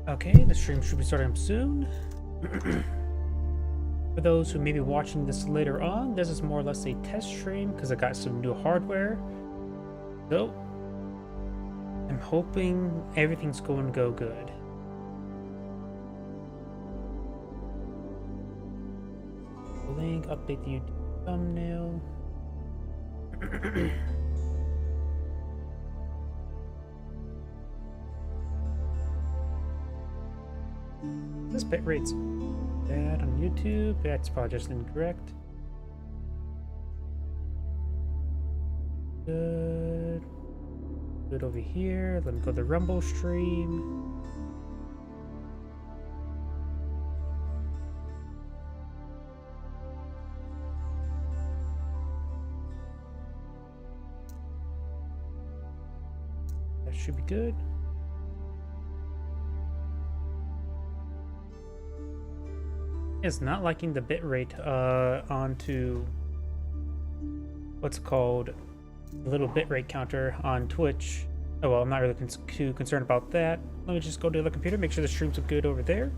Okay, the stream should be starting up soon. For those who may be watching this later on, this is more or less a test stream because I got some new hardware. So, I'm hoping everything's going to go good. Link, update the YouTube thumbnail. This bitrate's bad on YouTube. That's probably just incorrect. Good. Good over here. Let me go to the Rumble stream. That should be good. It's not liking the bitrate onto what's called a little bitrate counter on Twitch. Oh well, I'm not really too concerned about that. Let me just go to the computer, make sure the streams are good over there.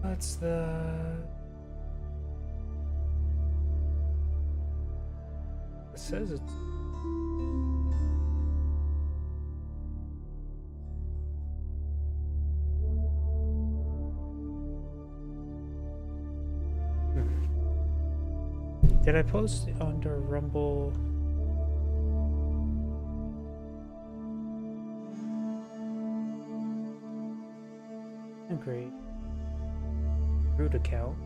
That's the... It says it's... Did I post it under Rumble? Great. Root account.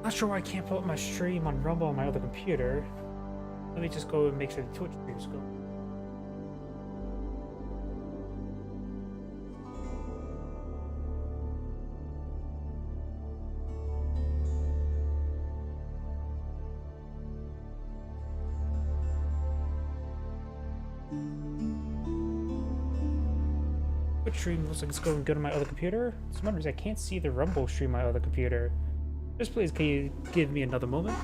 Not sure why I can't pull up my stream on Rumble on my other computer. Let me just go and make sure the Twitch stream's go. Twitch stream looks like it's going good on my other computer. Some reason I can't see the Rumble stream on my other computer. Just please, can you give me another moment?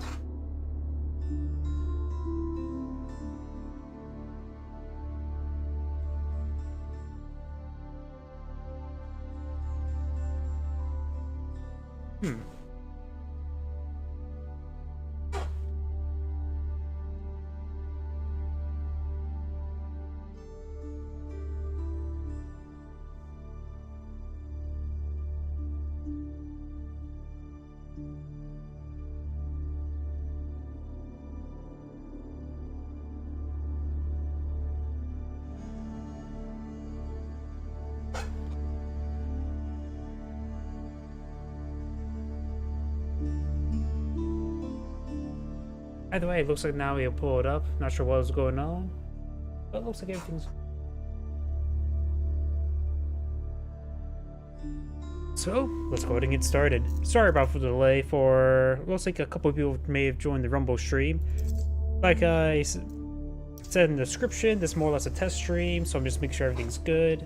Either way, it looks like now we'll pull it up. Not sure what was going on, but it looks like everything's... So, let's go ahead and get started. Sorry about the delay for... Looks like a couple of people may have joined the Rumble stream. Like I said in the description, this is more or less a test stream, so I'm just making sure everything's good.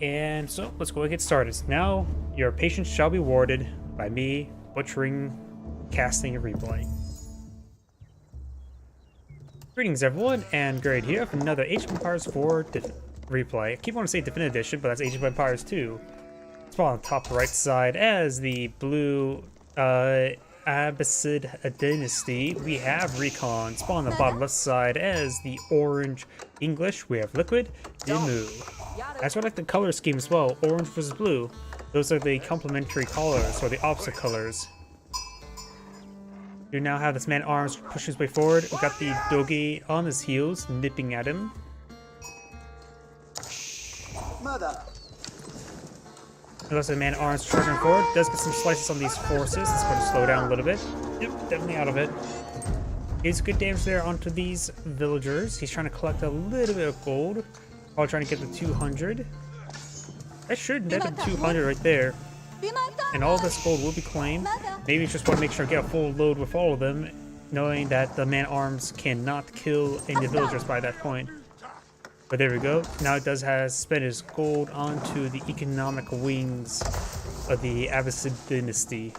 And so, let's go ahead and get started. Now, your patience shall be rewarded by me butchering, casting, and replaying. Greetings everyone, and Grade here for another Age of Empires 4 replay. I keep wanting to say Definitive Edition, but that's Age of Empires 2. Spawn on the top right side as the blue Abbasid Dynasty. We have Recon. Spawn on the bottom left side as the orange English. We have Liquid Demu. That's what I like the color scheme as well. Orange versus blue. Those are the complementary colors, or the opposite colors. You now have this man arms pushing his way forward. We got the Dogi on his heels, nipping at him. Unless the man arms charging forward, does get some slices on these forces. It's going to slow down a little bit. Yep, definitely out of it. He's good damage there onto these villagers. He's trying to collect a little bit of gold while trying to get the 200. That should net him 200 right there. And all this gold will be claimed. Maybe just want to make sure I get a full load with all of them, knowing that the man-arms cannot kill any villagers by that point. But there we go. Now it does has spent his gold onto the economic wings of the Abbasid dynasty.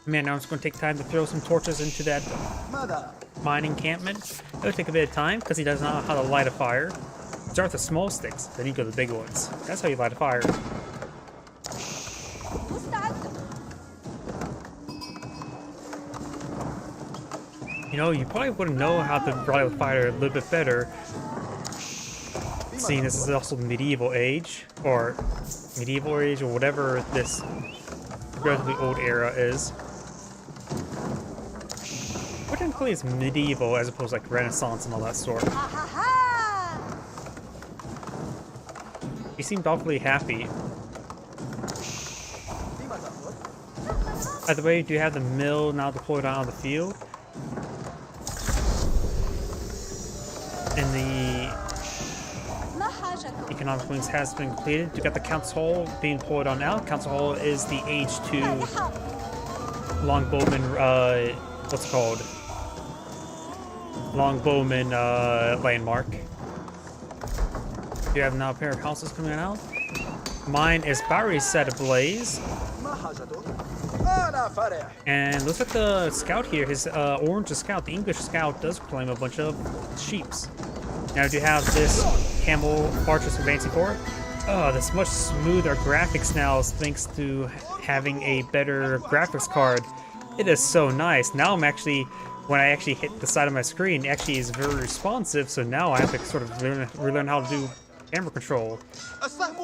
Man-arms going to take time to throw some torches into that mine encampment. It'll take a bit of time because he doesn't know how to light a fire. Start with the small sticks, then you go to the big ones. That's how you light a fire. You know, you probably wouldn't know how to light a fire a little bit better, seeing this is also medieval age, or whatever this relatively old era is. What technically is medieval as opposed to like Renaissance and all that sort. He seemed awfully happy. By the way, do you have the mill now deployed on the field? And the economic wings has been completed. You got the council hall being deployed on now. Council hall is the age 2 longbowman, what's it called? Longbowman landmark. You have now a pair of houses coming out. Mine is Barry set ablaze. And looks like the scout here, his orange scout, the English scout, does claim a bunch of sheeps. Now do you have this camel archers advancing forward? Oh, this much smoother graphics now thanks to having a better graphics card. It is so nice. Now I'm actually, when I actually hit the side of my screen, it actually is very responsive, so now I have to sort of relearn how to do camera control.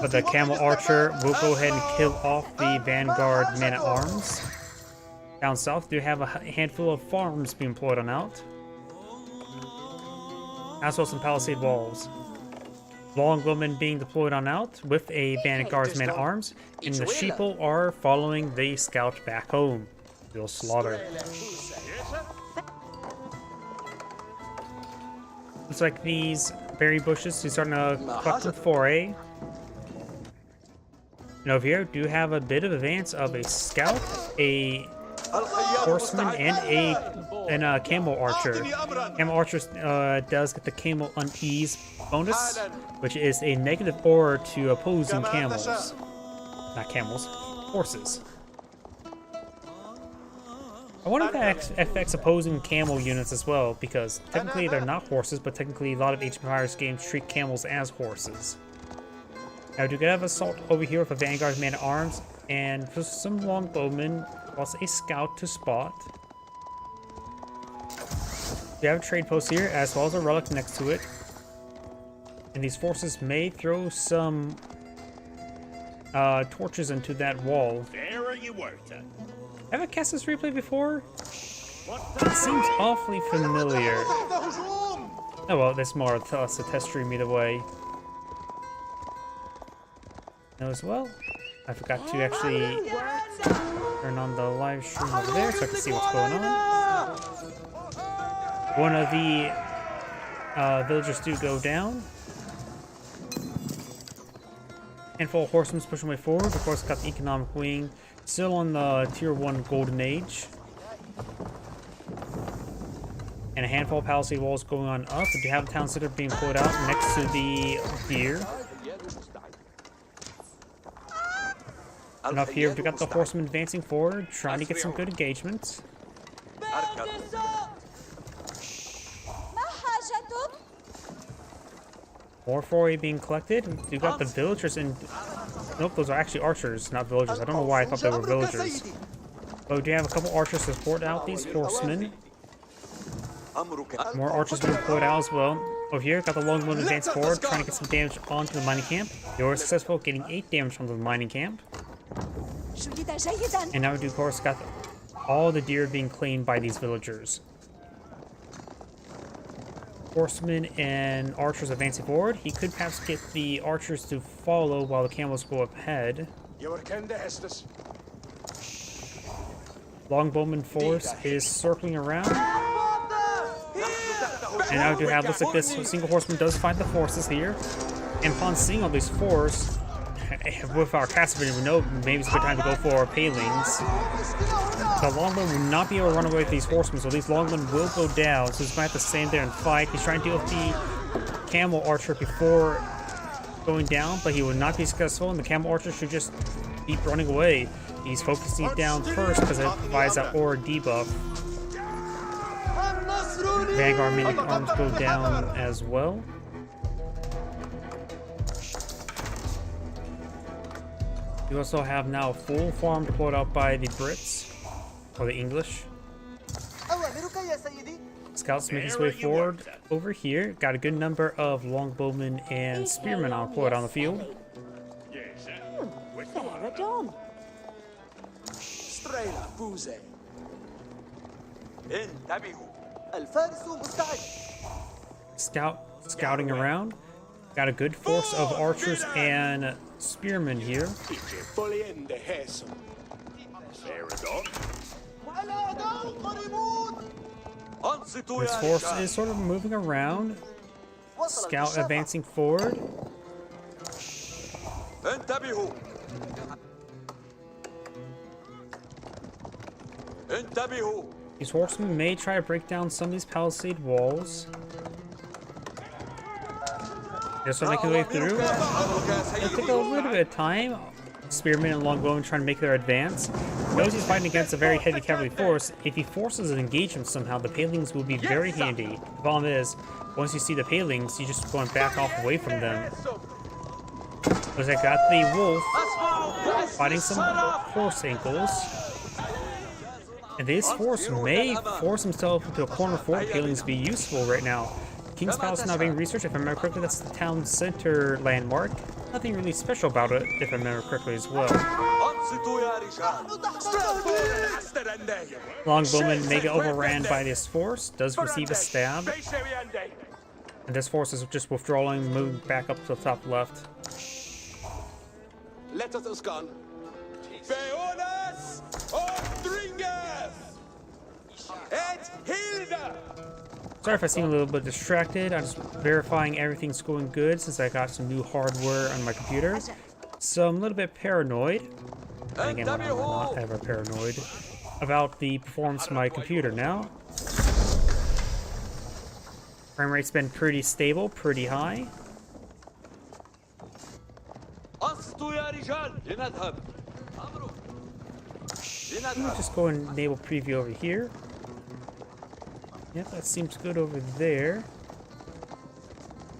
But the camel archer will go ahead and kill off the vanguard man-at-arms. Down south, do have a handful of farms being employed on out. As well as some palisade walls. Longbowmen being deployed on out with a vanguard's man-at-arms, and the sheeple are following the scout back home. They'll slaughter. Looks like these berry bushes are starting to collect some foray. And over here, do have a bit of advance of a scout, a horseman, and a camel archer. Camel archer does get the camel unease bonus, which is a negative aura to opposing camels. Not camels, horses. I wonder if that affects opposing camel units as well, because technically they're not horses, but technically a lot of Age of Empires games treat camels as horses. Now, do you have assault over here with a vanguard man-at-arms, and for some longbowmen, plus a scout to spot. You have a trade post here, as well as a relic next to it. And these forces may throw some torches into that wall. Have I cast this replay before? It seems awfully familiar. Oh well, there's more. It's a test stream either way. Now as well, I forgot to actually turn on the live stream over there so I can see what's going on. One of the villagers do go down. Handful of horsemen pushing way forward. Of course, got the economic wing. Still on the tier 1 golden age. And a handful of palisade walls going on up. But you have the town center being pulled out next to the deer. And up here, we got the horsemen advancing forward, trying to get some good engagements. More foray being collected. You got the villagers in. Nope, those are actually archers, not villagers. I don't know why I thought they were villagers. But we do have a couple archers to support out these horsemen. More archers being deployed out as well. Over here, got the longbowmen advance forward, trying to get some damage onto the mining camp. They were successful, getting 8 damage from the mining camp. And now we do, of course, got all the deer being claimed by these villagers. Horsemen and archers advancing forward. He could perhaps get the archers to follow while the camels go up ahead. Longbowman force is circling around. And now we do have, looks like this single horseman does find the forces here. And upon seeing all these force, with our caster, we know maybe it's a good time to go for palings. The longbowman will not be able to run away with these horsemen, so these longbowmen will go down. So he's going to have to stand there and fight. He's trying to deal with the camel archer before going down, but he will not be successful, and the camel archer should just keep running away. He's focusing down first because it provides that aura debuff. Vanguard mini arms go down as well. We also have now a full farm deployed out by the Brits, or the English. Scouts making his way forward over here. Got a good number of longbowmen and spearmen deployed on the field. Scouting around. Got a good force of archers and spearmen here. This force is sort of moving around. Scout advancing forward. These horsemen may try to break down some of these palisade walls. Just to make their way through. It'll take a little bit of time. Spearmen and longbowmen trying to make their advance. Knows he's fighting against a very heavy cavalry force. If he forces an engagement somehow, the palings will be very handy. The problem is, once you see the palings, you just go and back off away from them. Because I got the wolf fighting some horse ankles. And this force may force himself into a corner for palings to be useful right now. King's Palace now being researched. If I remember correctly, that's the town center landmark. Nothing really special about it, if I remember correctly as well. Longbowman may get overran by this force, does receive a stab. And this force is just withdrawing, moving back up to the top left. Sorry if I seem a little bit distracted. I'm just verifying everything's going good since I got some new hardware on my computer. So I'm a little bit paranoid. And again, I'm not ever paranoid about the performance of my computer now. Frame rate's been pretty stable, pretty high. Just go and enable preview over here. Yep, that seems good over there.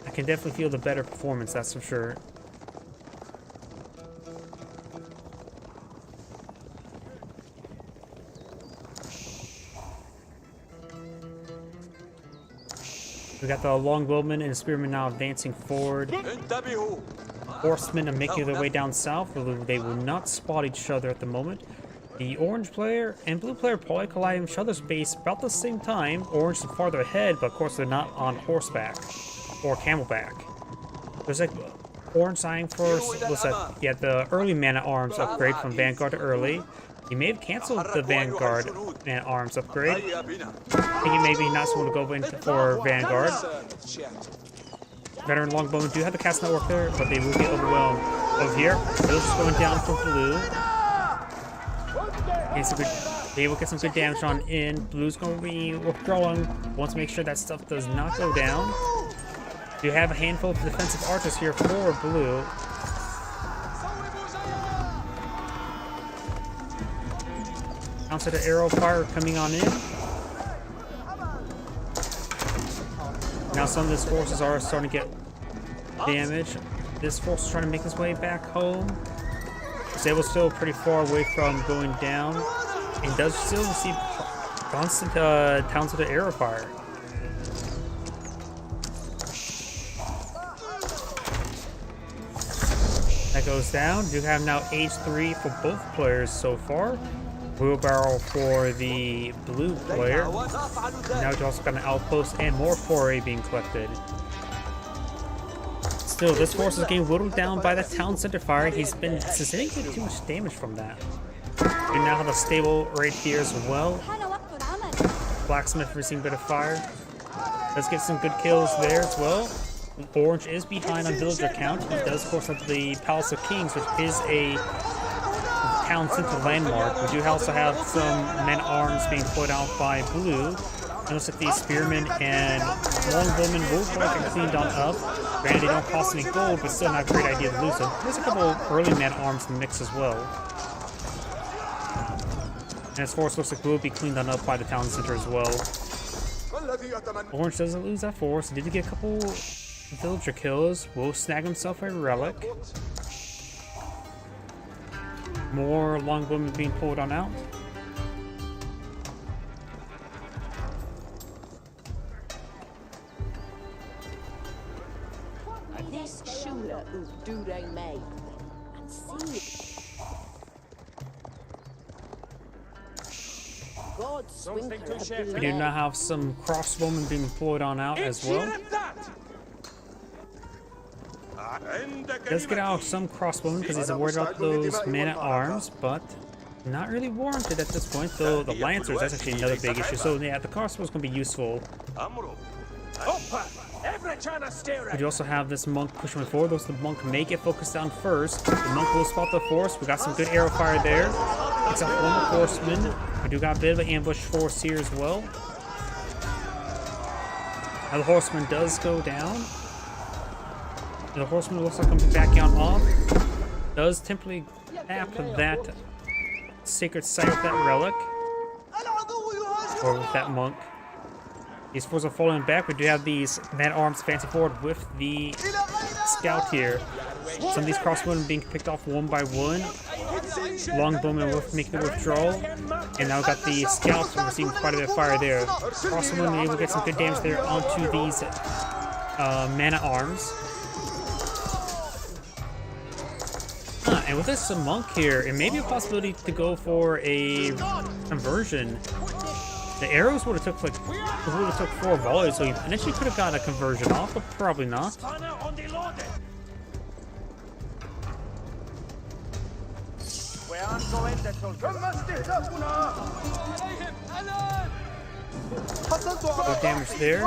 I can definitely feel the better performance, that's for sure. We got the longbowmen and spearmen now advancing forward. Horsemen are making their way down south, although they will not spot each other at the moment. The orange player and blue player probably collide in each other's base about the same time. Orange is farther ahead, but of course they're not on horseback or camelback. There's like orange sign for the early mana arms upgrade from Vanguard to early. You may have canceled the Vanguard mana arms upgrade. I think you may be not supposed to go in for Vanguard. Veteran longbowmen do have the cast network there, but they will get overwhelmed. Over here, Bill's just going down for blue. They will get some good damage on in. Blue's going to be withdrawing. Want to make sure that stuff does not go down. You have a handful of defensive archers here for blue. Onto the arrow fire coming on in. Now some of these forces are starting to get damage. This force is trying to make its way back home. Zable's still pretty far away from going down, and does still receive constant towns of the arrow fire. That goes down. You have now age 3 for both players so far. Wheelbarrow for the blue player. Now we also got an outpost and more foray being collected. Still, this force is getting whittled down by the town center fire. He's been sustaining too much damage from that. We now have a stable right here as well. Blacksmith receiving a bit of fire. Let's get some good kills there as well. Orange is behind on villager count. He does, of course, have the Palace of Kings, which is a town center landmark. We do also have some men-at-arms being put out by blue. It looks like the spearmen and longbowmen will probably get cleaned on up. Granted, they don't cost any gold, but still not a great idea to lose them. There's a couple early men-at-arms in the mix as well. And his force looks like will be cleaned on up by the town center as well. Orange doesn't lose that force. He did get a couple villager kills. Will snag himself a relic. More longbowmen being pulled on out. This shooter who do they make and see We do now have some crossbowmen being deployed on out as well. Does get out some crossbowmen because he's worried about those men-at-arms, but not really warranted at this point. Though the lancers, that's actually another big issue. So yeah, the crossbow's gonna be useful. We do also have this monk pushing forward. Those the monk may get focused on first. The monk will spot the force. We got some good arrow fire there. It's up one more horseman. We do got a bit of an ambush force here as well. Now the horseman does go down. The horseman looks like coming back out off. Does temporarily tap that sacred site with that relic. Or with that monk. These forces are falling back. We do have these man-at-arms advancing forward with the scout here. Some of these crossbowmen being picked off one by one. Longbowmen will make the withdrawal. And now we've got the scouts receiving quite a bit of fire there. Crossbowmen able to get some good damage there onto these man-at-arms. And with this monk here, it may be a possibility to go for a conversion. The arrows would have took 4 volleys, so he initially could have gotten a conversion off, but probably not. No damage there.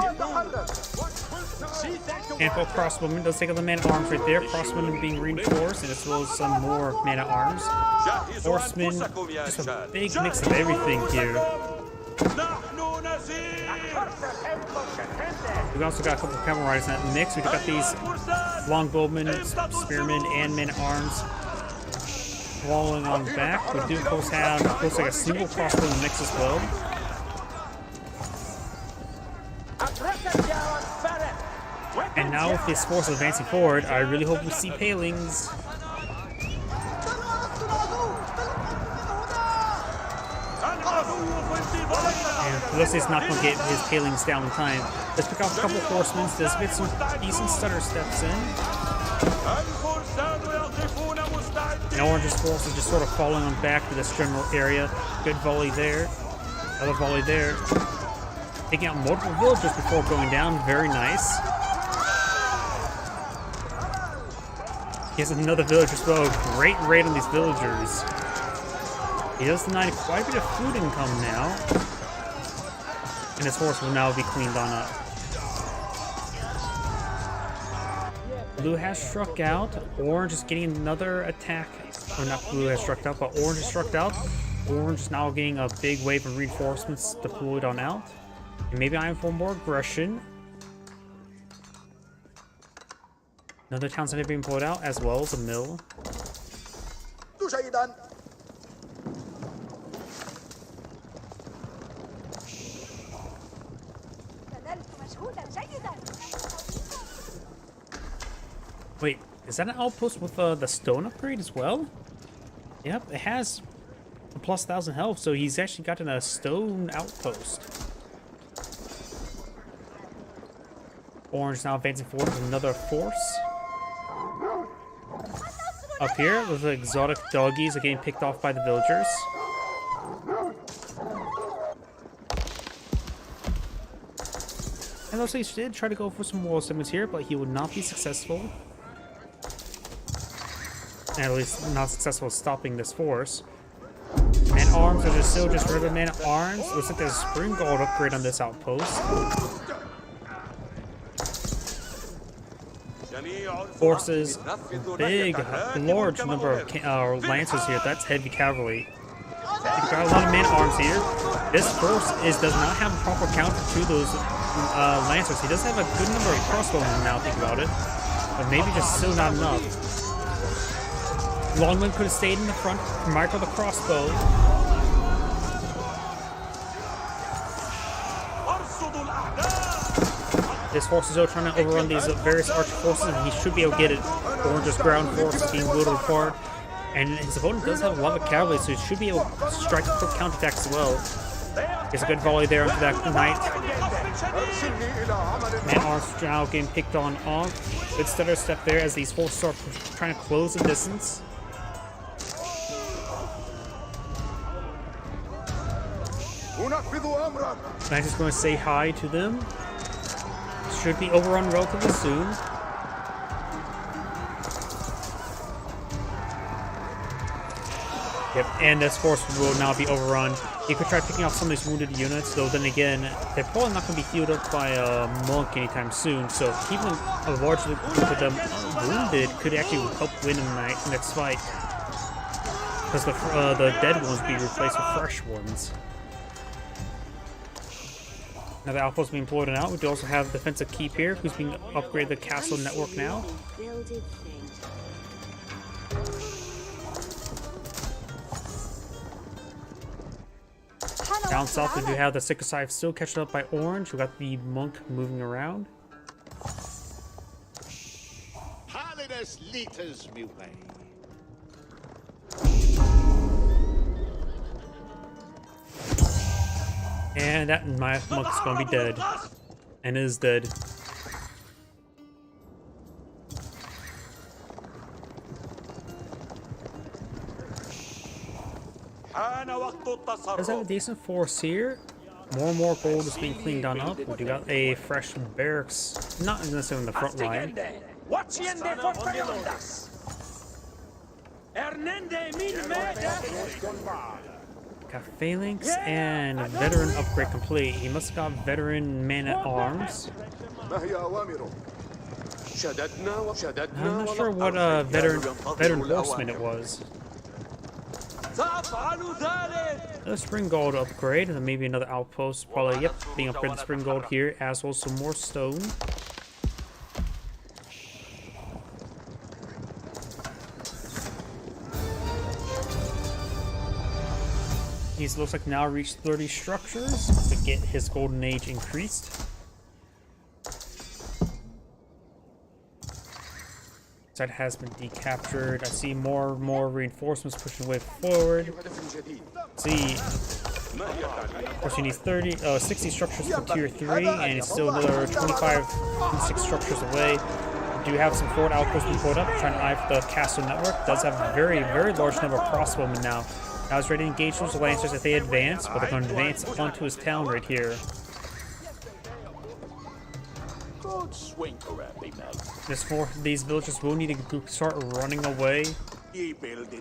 Handful of crossbowmen does take out the man-at-arms right there. Crossbowmen being reinforced, and as well as some more man-at-arms. Horsemen, just a big mix of everything here. We've also got a couple of cavalry riders in that mix. We've got these longbowmen, spearmen, and men-at-arms falling on back. We do, of course, have looks like a single crossbow in the mix as well. And now with this force advancing forward, I really hope we see palings. And looks like he's not going to get his palings down in time. Let's pick off a couple horsemen. Let's get some decent stutter steps in. And Orange's force is just sort of falling on back to this general area. Good volley there. Another volley there. Taking out multiple villagers before going down. Very nice. He has another villager as well. Great raid on these villagers. He does deny quite a bit of food income now. And his horse will now be cleaned on up. Blue has struck out. Orange is getting another attack. Or not blue has struck out, but orange has struck out. Orange is now getting a big wave of reinforcements deployed on out. And maybe I'm for more aggression. Another town center being pulled out, as well as a mill. Wait, is that an outpost with the stone upgrade as well? Yep, it has a plus 1,000 health, so he's actually gotten a stone outpost. Orange now advancing forward with another force. Up here, those exotic doggies are getting picked off by the villagers. And also he did try to go for some wall segments here, but he would not be successful. At least not successful stopping this force. Man-at-arms are just still just regular man-at-arms. Looks like there's a spring gold upgrade on this outpost. Forces, big, large number of lancers here. That's heavy cavalry. You've got a lot of man-at-arms here. This force does not have a proper counter to those lancers. He does have a good number of crossbowmen now, think about it. But maybe just still not enough. Longman could have stayed in the front, micro the crossbow. This force is trying to overrun these various archer forces, and he should be able to get it. Orange's ground force is being whittled apart. And his opponent does have a lot of cavalry, so he should be able to strike a quick counterattack as well. There's a good volley there onto that knight. Man-at-arms now getting picked on off. Good stutter step there as these forces are trying to close the distance. I'm just going to say hi to them. Should be overrun relatively soon. Yep, and this force will now be overrun. You could try picking off some of these wounded units, though then again, they're probably not going to be healed up by a monk anytime soon, so keeping a large group of them wounded could actually help win in the next fight. Because the dead ones be replaced with fresh ones. Now the outpost being employed out. We do also have defensive keep here, who's being upgraded the castle network now. Down south, we do have the Sycophant still catching up by Orange. We got the monk moving around. And that my monk's gonna be dead. And is dead. Does have a decent force here. More and more gold is being cleaned on up. We do got a fresh barracks, not necessarily in the front line. Got phalanx and veteran upgrade complete. He must have got veteran man-at-arms. I'm not sure what veteran horseman it was. Another spring gold upgrade, and then maybe another outpost. Probably, yep, being upgraded spring gold here, as well as some more stone. He looks like now reached 30 structures to get his golden age increased. Site has been decaptured. I see more and more reinforcements pushing way forward. See, of course he needs 60 structures for tier 3, and it's still another 26 structures away. We do have some forward outposts being pulled up, trying to eye for the castle network. Does have a very, very large number of crossbowmen now. Now he's ready to engage those lancers if they advance, but they're going to advance onto his town right here. These villagers will need to start running away.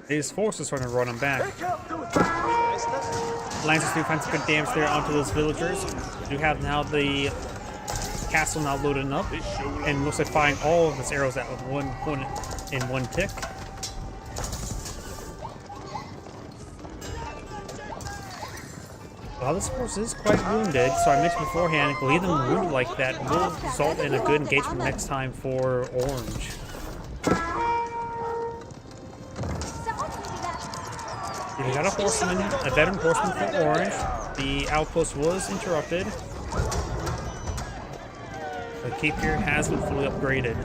These forces are starting to run them back. Lancers do find some good damage there onto those villagers. We do have now the castle now loaded up, and looks like firing all of its arrows out with one tick. While this force is quite wounded, so I mentioned beforehand, leave them wounded like that will result in a good engagement next time for Orange. We got a horseman, a veteran horseman for Orange. The outpost was interrupted. The keep here has been fully upgraded.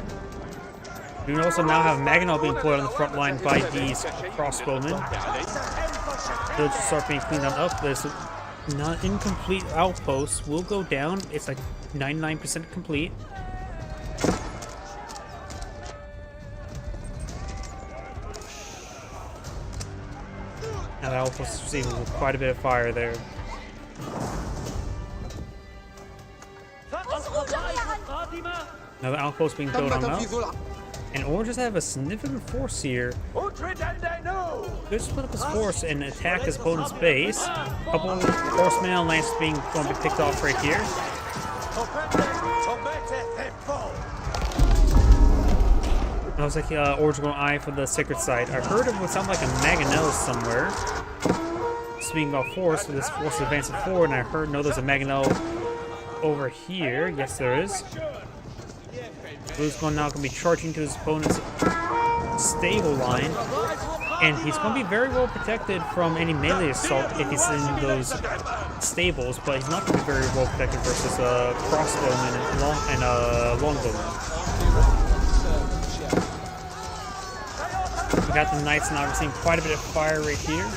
We also now have Maginot being employed on the front line by these crossbowmen. They'll just start being cleaned on up. This not incomplete outpost will go down. It's like 99% complete. Now that outpost is receiving quite a bit of fire there. Another outpost being built on now. And Orange does have a significant force here. Good split up his force and attack his opponent's base. A couple of horsemen and lances going to be picked off right here. I was like, Orange going eye for the sacred site. I heard it would sound like a Mangonel somewhere. Speaking about force, this force is advancing forward, and I heard there's a Mangonel over here. Yes, there is. Blue's now going to be charging to his opponent's stable line, and he's going to be very well protected from any melee assault if he's in those stables, but he's not going to be very well protected versus crossbowmen and longbowmen. We got the knights now. We're seeing quite a bit of fire right here.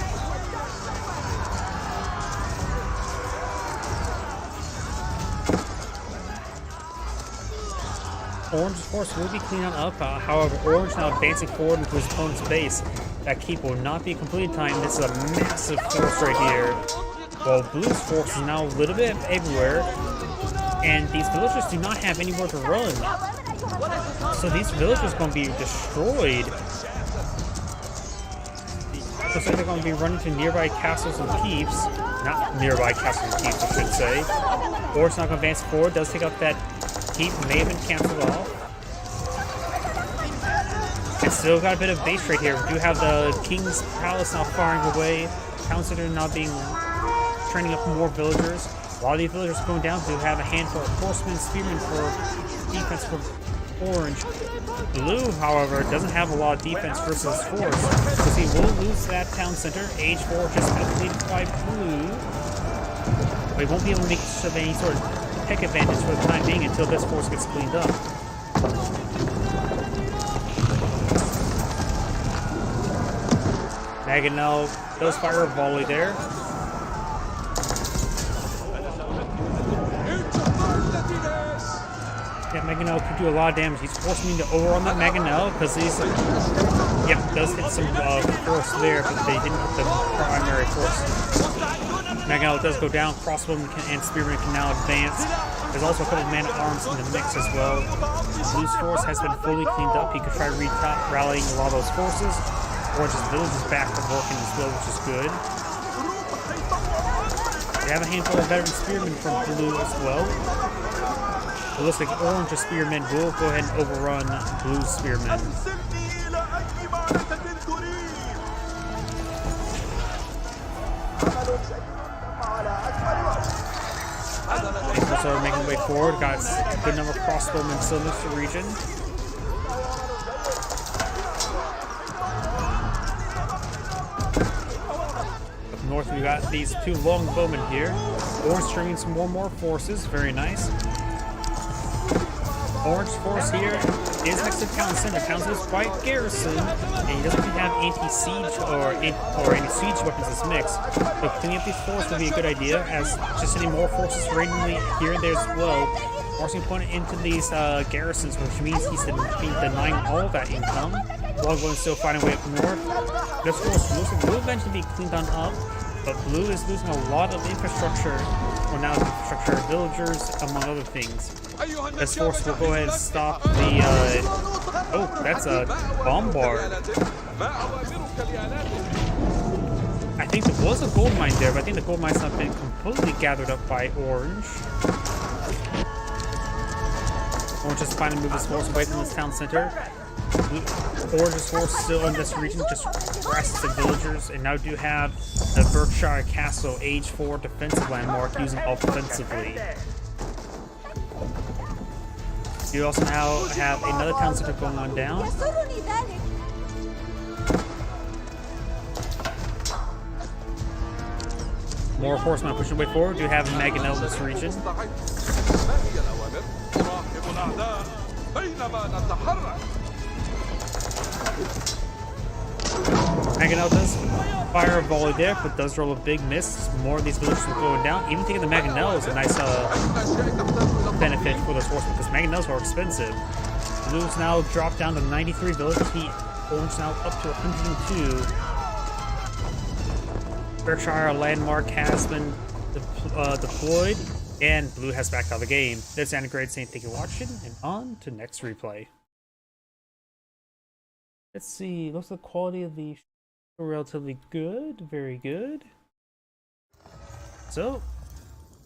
Orange's force will be cleaning up. However, Orange now advancing forward into his opponent's base. That keep will not be completed time. This is a massive force right here. While Blue's force is now a little bit everywhere. And these villagers do not have anywhere to run. So these villagers are going to be destroyed. Looks like they're going to be running to nearby castles and keeps. Not nearby castles and keeps, I should say. Orange's not going to advance forward. Does take up that keep, may have been cancelled off. And still got a bit of base right here. We do have the King's Palace now firing away. Town Center now being training up more villagers. A lot of these villagers going down. Do have a handful of horsemen, spearmen for defense for Orange. Blue, however, doesn't have a lot of defense versus force, because he will lose that town center. Age 4 just completed by Blue. But he won't be able to make any sort of pick advantage for the time being until this force gets cleaned up. Mangonel does fire a volley there. Yeah, Mangonel could do a lot of damage. He's forcing me to overrun that Mangonel because he's... Yep, does hit some force there, but they didn't hit the primary force. Mangonel does go down. Crossbowman and Spearman can now advance. There's also a couple of man-at-arms in the mix as well. Blue's force has been fully cleaned up. He could try rallying a lot of those forces. Orange's village is back to working as well, which is good. We have a handful of veteran spearmen from Blue as well. It looks like Orange's spearmen will go ahead and overrun Blue's spearmen. So we're making way forward. Got a good number of crossbowmen still in this region. Up north we got these two longbowmen here. Orange stringing some more forces. Very nice. Orange force here is next to Town Center. Town Center is quite garrison, and he doesn't have anti-siege or anti-siege weapons in his mix. So cleaning up these forces would be a good idea, as just sending more forces randomly here and there as well, forcing opponent into these garrisons, which means he's denying all of that income, while going still finding a way up north. This force will eventually be cleaned on up, but Blue is losing a lot of infrastructure, or now infrastructure, villagers, among other things. This force will go ahead and stop the, oh, that's a bombard. I think there was a gold mine there, but I think the gold mine's not been completely gathered up by Orange. Orange is finally moved his force away from this town center. Orange's force still in this region, just rests the villagers, and now do have the Berkshire Castle Age 4 defensive landmark using offensively. You also now have another town center going on down. More horsemen pushing way forward. You have Mangonel in this region. Mangonel does fire a volley there, but does roll a big miss. More of these villagers are going down. Even taking the Mangonel is a nice benefit for those horsemen, because Mangonels are expensive. Blue's now dropped down to 93 villagers. Orange now up to 102. Berkshire landmark has been deployed. And blue has backed out of the game. This is Great saying thank you for watching, and on to next replay. Let's see, looks like the quality of the show relatively good, very good. So,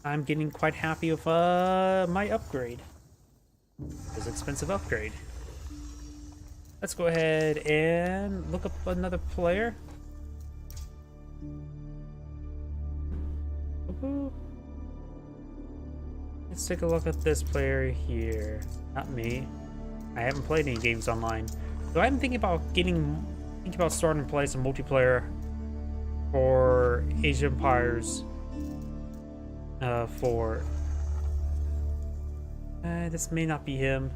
I'm getting quite happy with my upgrade. This expensive upgrade. Let's go ahead and look up another player. Let's take a look at this player here. Not me. I haven't played any games online. So I'm thinking about starting to play some multiplayer for Age of Empires. This may not be him.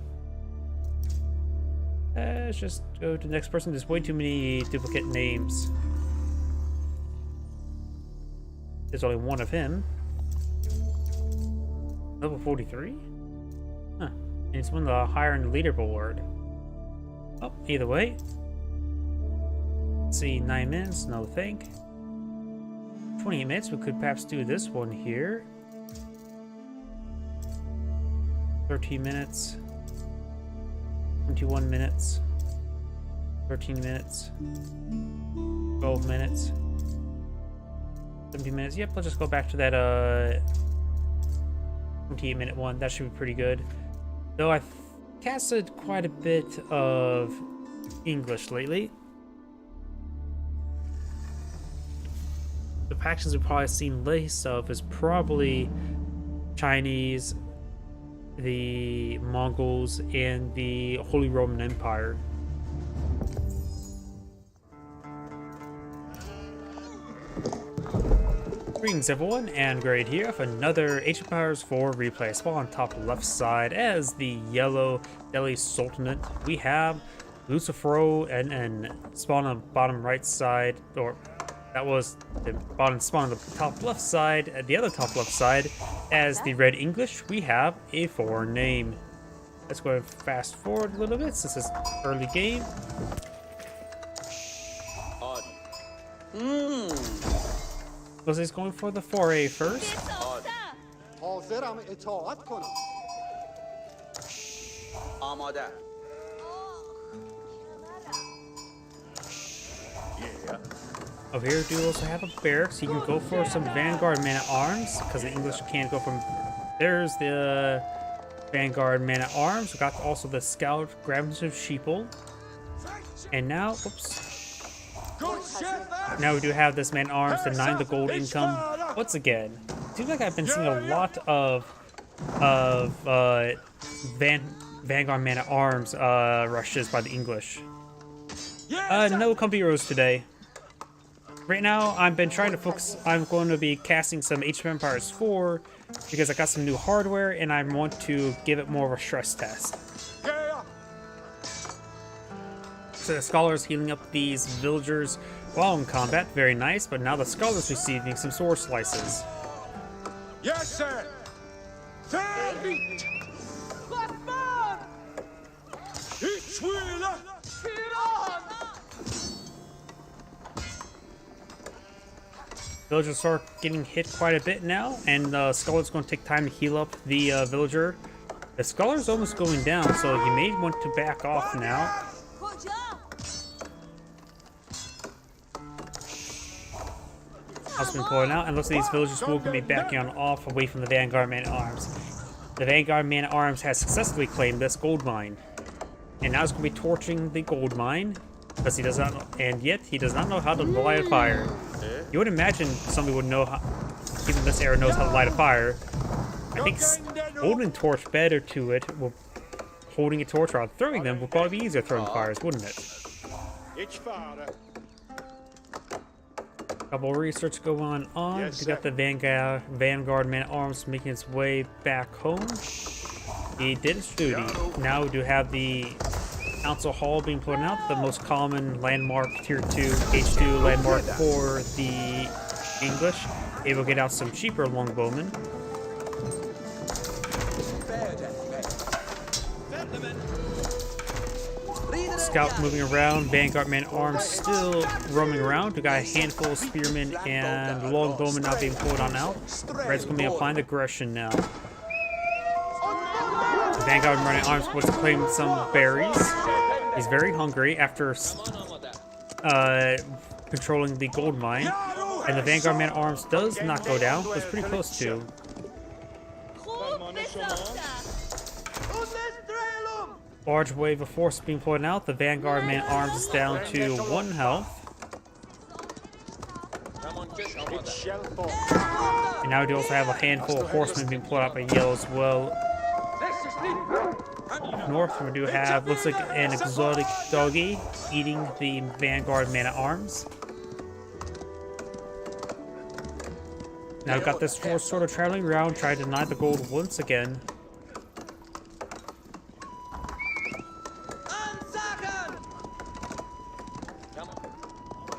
Let's just go to the next person. There's way too many duplicate names. There's only one of him. Level 43? Huh. And he's one of the higher in the leaderboard. Oh, either way. Let's see, 9 minutes, no thank. 28 minutes, we could perhaps do this one here. 13 minutes. 21 minutes. 13 minutes. 12 minutes. 17 minutes. Yep, let's just go back to that 28-minute one. That should be pretty good. Though I've casted quite a bit of English lately. The factions we've probably seen less of is probably Chinese, the Mongols, and the Holy Roman Empire. Greetings everyone, and Grade here with another Age of Empires 4 replay. I spawn on top left side as the yellow Delhi Sultanate. We have Lucifero and spawn on bottom right side, or that was the bottom spawn on the top left side. At the other top left side, as the Red English, we have a foreign name. Let's go and fast forward a little bit since this is early game. Was he's going for the foray first? Over here, we do also have a barracks. You can go for some Vanguard man-at-arms, because the English can't go from... There's the Vanguard man-at-arms. We got also the Scout Grabs of Sheeple. And now, oops. Now we do have this man-at-arms denying the gold income once again. It seems like I've been seeing a lot of Vanguard man-at-arms rushes by the English. No company heroes today. Right now, I've been trying to focus. I'm going to be casting some Age of Empires 4 because I got some new hardware and I want to give it more of a stress test. So the scholars healing up these villagers while in combat, very nice. But now the scholars receiving some sword slices. Yes, sir. Villagers are getting hit quite a bit now, and the scholar's going to take time to heal up the villager. The scholar's almost going down, so he may want to back off now. House been pulling out, and looks like these villagers will be backing on off away from the Vanguard man-at-arms. The Vanguard man-at-arms has successfully claimed this gold mine, and now he's going to be torching the gold mine because he does not, and yet he does not know how to light a fire. You would imagine somebody would know how, even this era knows how to light a fire. I think holding a torch better to it, holding a torch or throwing them would probably be easier throwing fires, wouldn't it? Couple of research going on. Yes, We got the Vanguard man-at-arms making its way back home. He did his duty. Now we do have the Council Hall being put out, the most common landmark, Tier 2, H2 landmark for the English. They will get out some cheaper longbowmen. Scout moving around, Vanguard man-arms still roaming around. We got a handful of spearmen and longbowmen not being pulled on out. Red's going to be applying aggression now. Vanguard man-arms wants to claim some berries. He's very hungry after controlling the gold mine. And the Vanguard man-arms does not go down, but it's pretty close to. Large wave of force being pulled out. The Vanguard man-arms is down to 1 health. And now we also have a handful of horsemen being pulled out by yellow as well. Up north, we do have, looks like an exotic doggy eating the Vanguard man-at-arms. Now we've got this force sort of traveling around, trying to deny the gold once again.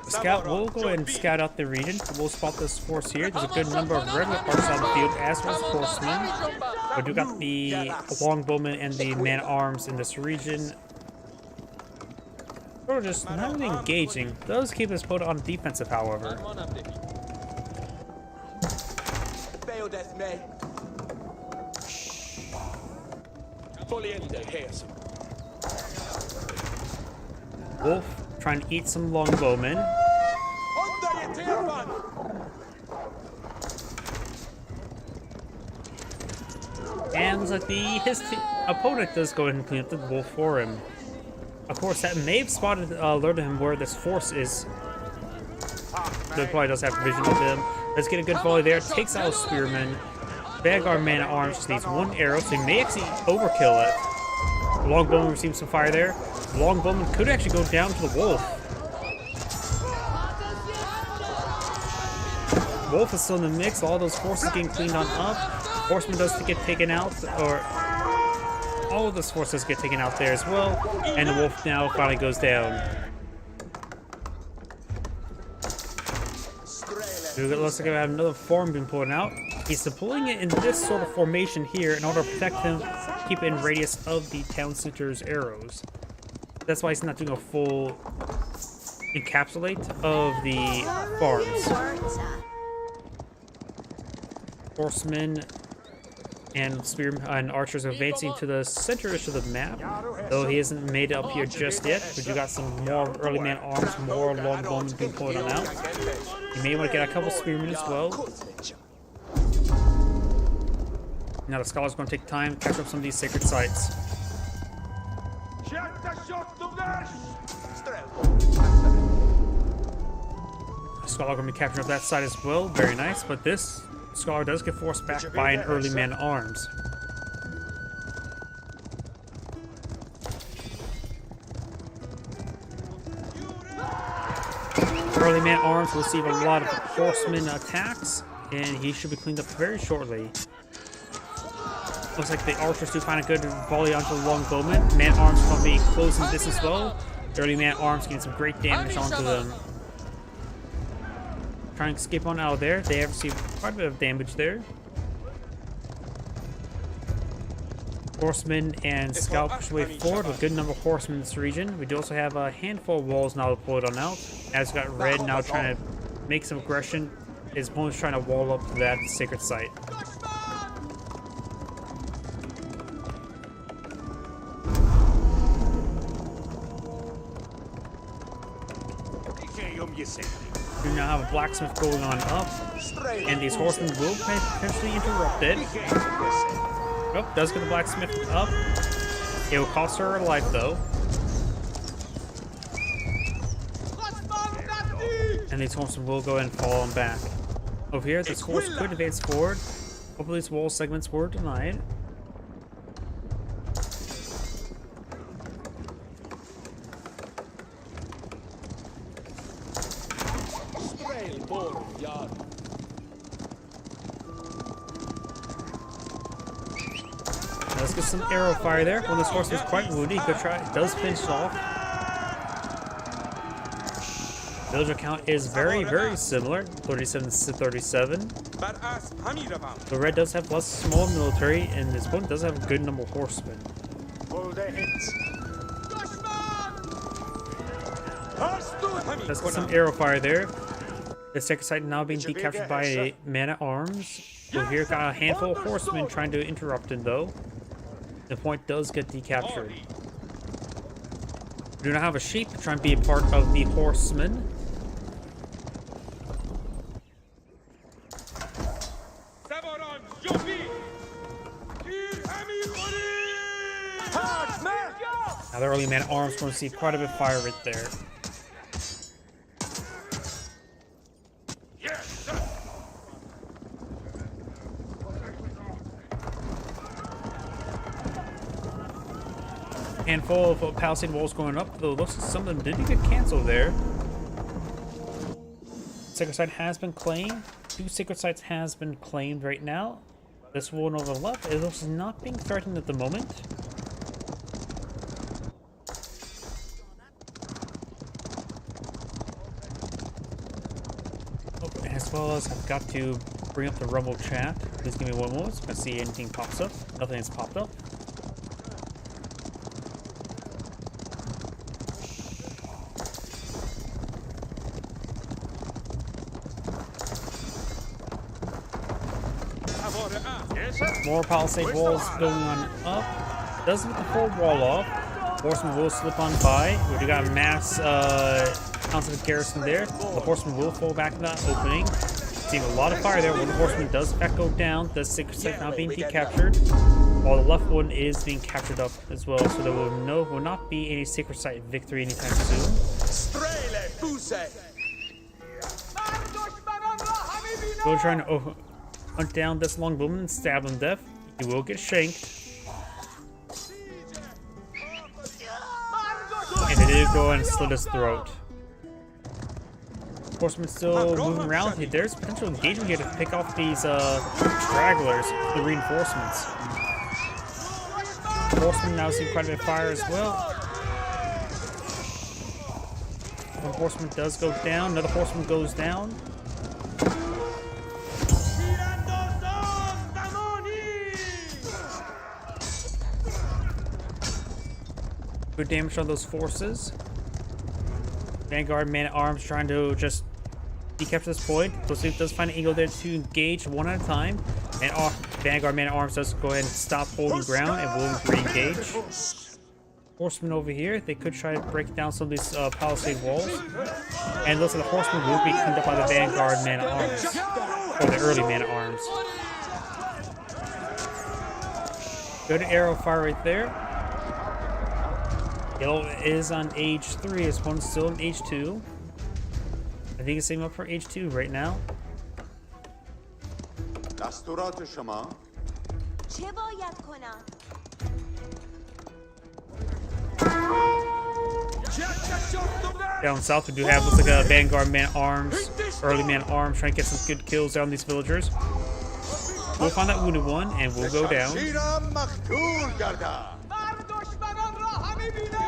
The scout will go ahead and scout out the region. We'll spot this force here. There's a good number of regular parts on the field as well as horsemen. We do got the longbowmen and the man-at-arms in this region. Sort of just not really engaging. Those keep us put on defensive, however. Wolf trying to eat some longbowmen. And looks like his opponent does go ahead and clean up the wolf for him. Of course, that may have alerted him where this force is. He probably does have vision of him. Let's get a good volley there. Takes out a spearman. Vanguard man-at-arms just needs 1 arrow, so he may actually overkill it. Longbowman receives some fire there. Longbowman could actually go down to the wolf. Wolf is still in the mix. All those forces getting cleaned on up. Horseman does get taken out, or all of those forces get taken out there as well. And the wolf now finally goes down. It looks like we have another form being pulled out. He's deploying it in this sort of formation here in order to protect him, keep it in radius of the town center's arrows. That's why he's not doing a full encapsulate of the farms. Horsemen and spearmen and archers are advancing to the center of the map, though he hasn't made it up here just yet. But you got some more early man arms, more longbowmen being pulled on out. You may want to get a couple spearmen as well. Now the scholar's going to take time to catch up some of these sacred sites. The scholar going to be capturing up that side as well. Very nice, but this scholar does get forced back by an early man at arms. Early man at arms will receive a lot of horseman attacks, and he should be cleaned up very shortly. Looks like the archers do find a good volley onto the longbowman. Man at arms will be closing distance well. Early man at arms getting some great damage onto them. Trying to escape on out of there. They have received quite a bit of damage there. Horsemen and scout push way forward with a good number of horsemen in this region. We do also have a handful of walls now deployed on out. As we got red now trying to make some aggression. His opponent's trying to wall up that sacred site. We now have a blacksmith going on up, and these horsemen will potentially interrupt it. Oh, does get the blacksmith up. It will cost her her life, though. And these horsemen will go ahead and fall on back. Over here, this horse could advance forward. Hopefully these wall segments were denied. Let's get some arrow fire there. When this horse is quite wounded, he could try. It does finish off. Villager count is very, very similar. 37 to 37. The red does have less small military, and this one does have a good number of horsemen. That's some arrow fire there. The second site now being decaptured by man-at-arms. So here got a handful of horsemen trying to interrupt him though. The point does get decaptured. We do not have a sheep trying to be a part of the horsemen. Now the early man-at-arms going to see quite a bit of fire right there. Handful of palisade walls going up, though looks like some of them didn't get canceled there. Sacred site has been claimed. 2 sacred sites has been claimed right now. This one on the left, it looks not being threatened at the moment. Oh, as well as I've got to bring up the Rumble chat. Please give me one moment so I can see anything pops up. Nothing has popped up. More palisade walls going on up. Doesn't get the full wall off. Horseman will slip on by. We do got a mass constant garrison there. The horseman will fall back in that opening. Seeing a lot of fire there. One horseman does in fact go down. The sacred site now being decaptured. While the left one is being captured up as well. So there will not be any sacred site victory anytime soon. Go trying to hunt down this longbowman and stab him to death. He will get shanked. And they did go and slit his throat. Horseman still moving around. There's potential engagement here to pick off these stragglers, the reinforcements. Horseman now seeing quite a bit of fire as well. One horseman does go down, another horseman goes down. Good damage on those forces. Vanguard man-at-arms trying to just decapture this point. Blue does find an angle there to engage one at a time. And Vanguard man-at-arms does go ahead and stop holding ground and will re-engage. Horsemen over here, they could try to break down some of these palisade walls. And it looks like the horsemen will be cleaned up by the Vanguard man-at-arms. Or the early man-at-arms. Good arrow fire right there. Yellow is on age 3, this one's still on age 2. I think it's same up for age 2 right now. Down south we do have, looks like a Vanguard man-at-arms, early man-at-arms trying to get some good kills on these villagers. We'll find that wounded one and we'll go down.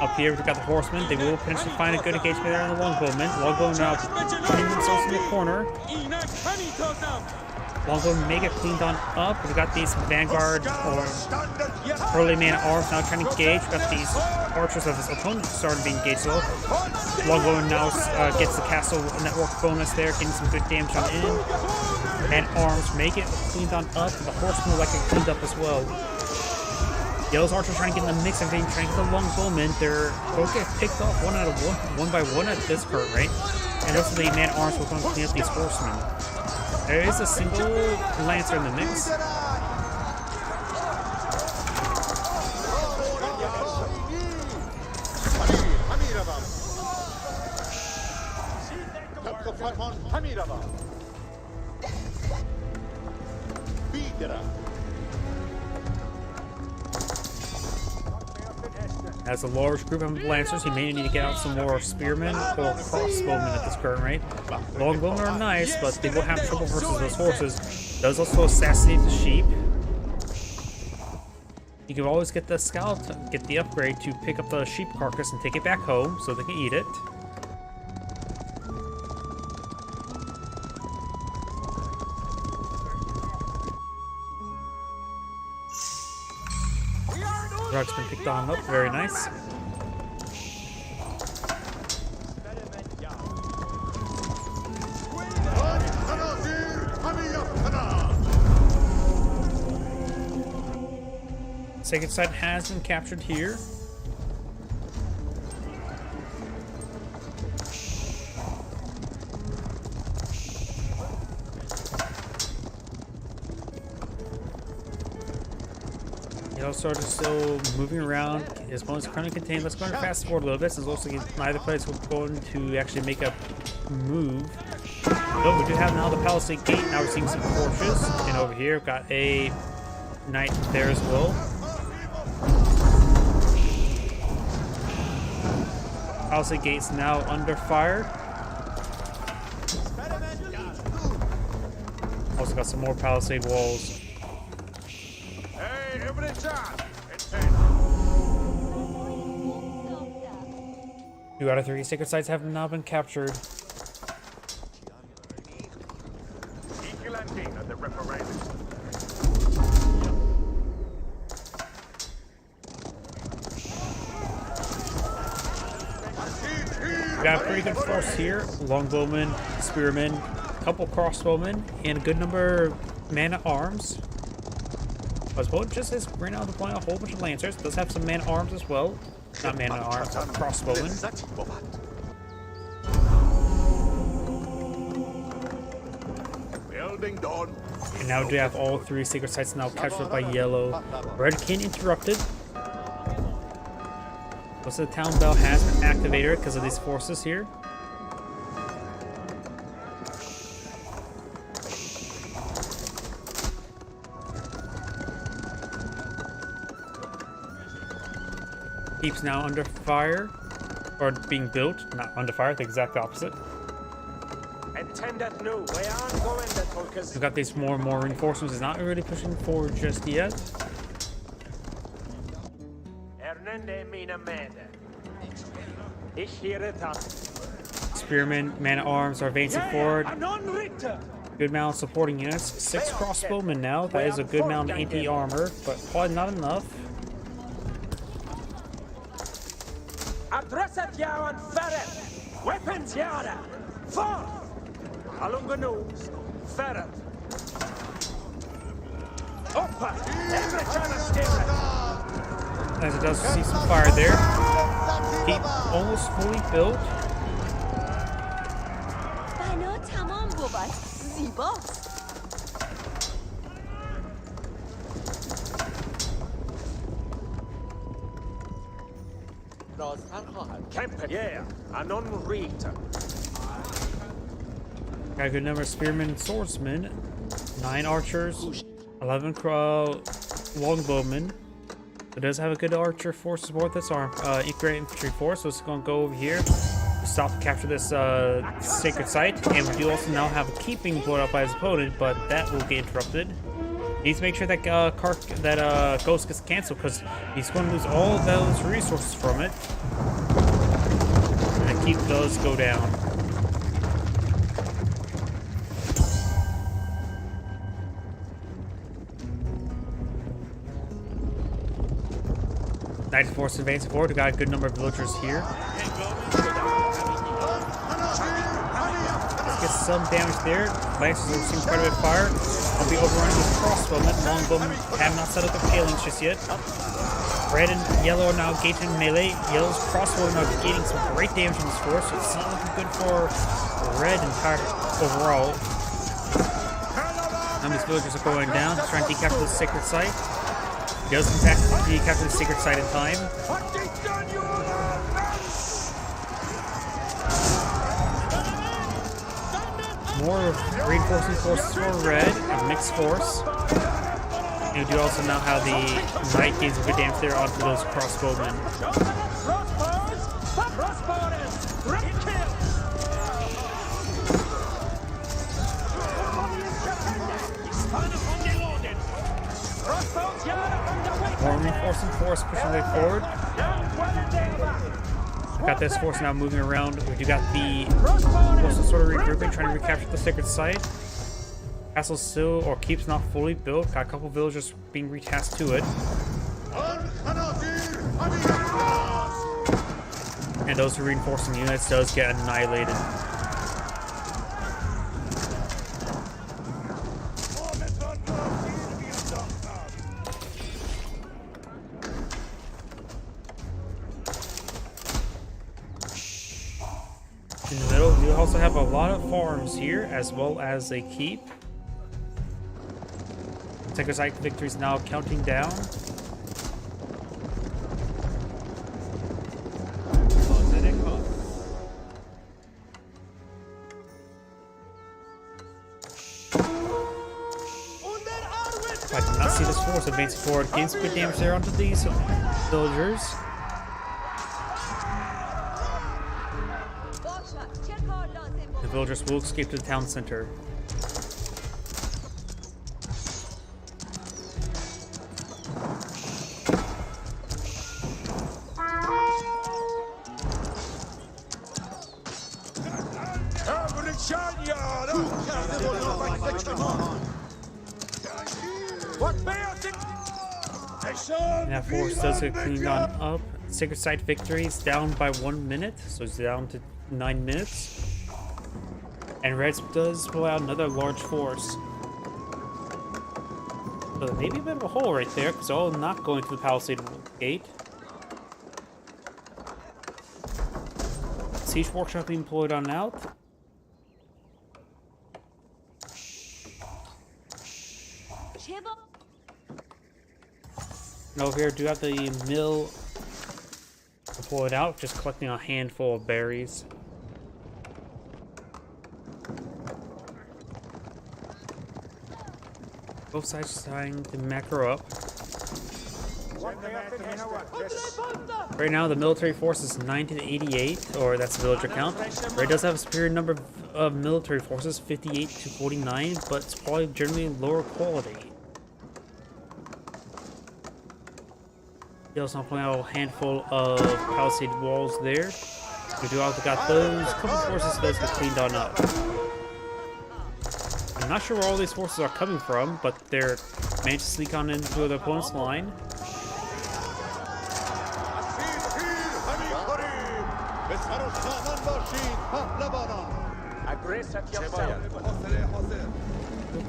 Up here, we've got the horsemen. They will potentially find a good engagement there on the longbowmen. Longbowmen now putting themselves in the corner. Longbowmen may get cleaned on up. We've got these Vanguard or early man-at-arms now trying to engage. We've got these archers of his opponent starting to be engaged though. Longbowmen now gets the castle network bonus there, getting some good damage on in. Man-at-arms may get cleaned on up. The horsemen will like it cleaned up as well. Yellow's archers trying to get in the mix, everything trying to kill longbowmen. They're both get picked off one by one at this current rate. And also the man-at-arms will come clean up these horsemen. There is a single lancer in the mix. As a large group of lancers, he may need to get out some more spearmen or crossbowmen at this current rate. Longbowmen are nice, but they will have trouble versus those horses. Does also assassinate the sheep. You can always get the scout, get the upgrade to pick up the sheep carcass and take it back home so they can eat it. Rug's been picked on up, very nice. Sacred site has been captured here. Yellow sword is still moving around. His opponent's currently contained. Let's go and fast forward a little bit since it looks like neither players are going to actually make a move. Though we do have now the Palisade Gate. Now we're seeing some torches. And over here, we've got a knight there as well. Palisade Gate's now under fire. Also got some more Palisade walls. Hey, every time. 2 out of 3 sacred sites have now been captured. We got a pretty good force here. Longbowmen, spearmen, a couple crossbowmen, and a good number of man-at-arms. As well, just as right now deploying a whole bunch of lancers. Does have some man-at-arms as well. Not man-at-arms, but crossbowmen. Building done. And now we do have all 3 sacred sites now captured by yellow. Red King interrupted. Most of the town bell has been activated because of these forces here. Keeps now under fire, or being built, not under fire, the exact opposite. We've got these more and more reinforcements. It's not really pushing forward just yet. Spearmen, man-at-arms are advancing forward. Good amount of supporting units. 6 crossbowmen now. That is a good amount of anti-armor, but probably not enough. Weapons yada! Forth! Alunganu! Ferret! Upper! Every As it does see some fire there. Keep almost fully built. بنا تمام بود زیباست. Kemper, yeah, an unreader. Got a good number of spearmen and swordsmen. 9 archers. 11 longbowmen. It does have a good archer force support. That's our great infantry force. So it's going to go over here to stop and capture this sacred site. And we do also now have a keeping blown up by his opponent, but that will get interrupted. Needs to make sure that ghost gets canceled because he's going to lose all of those resources from it. And keep those go down. Knight force advancing forward. We got a good number of villagers here. Let's get some damage there. Lancers are receiving quite a bit of fire. I'll be overrunning with crossbowmen. Longbowmen have not set up the palings just yet. Red and yellow are now gating melee. Yellow's crossbowmen are gaining some great damage on this force. So it's not looking good for red entire overall. Now these villagers are going down, trying to decapture the sacred site. He does in fact decapture the sacred site in time. More reinforcing forces for red, a mixed force. And we do also now have the knight gains a good damage there onto those crossbowmen. More reinforcing force pushing way forward. We've got this force now moving around. We do got the forces sort of regrouping, trying to recapture the sacred site. Castle still, or keeps not fully built. Got a couple villagers being retasked to it. And those reinforcing units does get annihilated. We also have a lot of farms here, as well as a keep. Sacred Site victory is now counting down. I did not see this force advancing forward. Gains good damage there onto these villagers. The villagers will escape to the town center. And that force does get cleaned on up. Sacred Site victory is down by 1 minute, so it's down to 9 minutes. And Reds does pull out another large force. So there may be a bit of a hole right there, because all not going to the Palisade Gate. Siege Workshop being employed on out. And over here, do have the mill deployed out, just collecting a handful of berries. Both sides trying to macro up. Right now, the military force is 90 to 88, or that's the villager count. Red does have a superior number of military forces, 58 to 49, but it's probably generally lower quality. He also pointed out a handful of palisade walls there. We do also got those couple forces that get cleaned on up. I'm not sure where all these forces are coming from, but they're managed to sneak on into the opponent's line.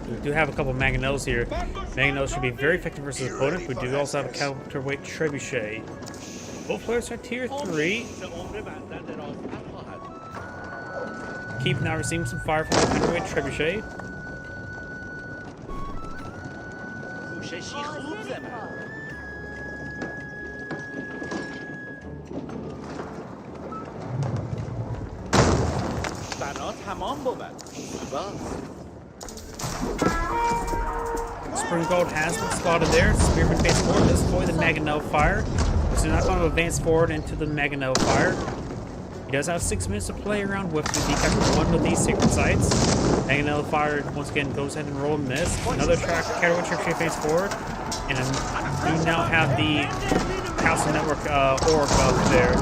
We do have a couple of mangonels here. Mangonels should be very effective versus opponent. We do also have a counterweight trebuchet. Both players are tier 3. Keep now receiving some fire from the counterweight trebuchet. Spring Gold has been spotted there. Spearman advances forward, does deploy the Mangonel fire. So not going to advance forward into the Mangonel fire. He does have 6 minutes to play around with to decapture one of these sacred sites. Mangonel fire once again goes ahead and roll and miss. Another track, Caterwitch Trebuchet advance forward. And we now have the Castle Network orb up there.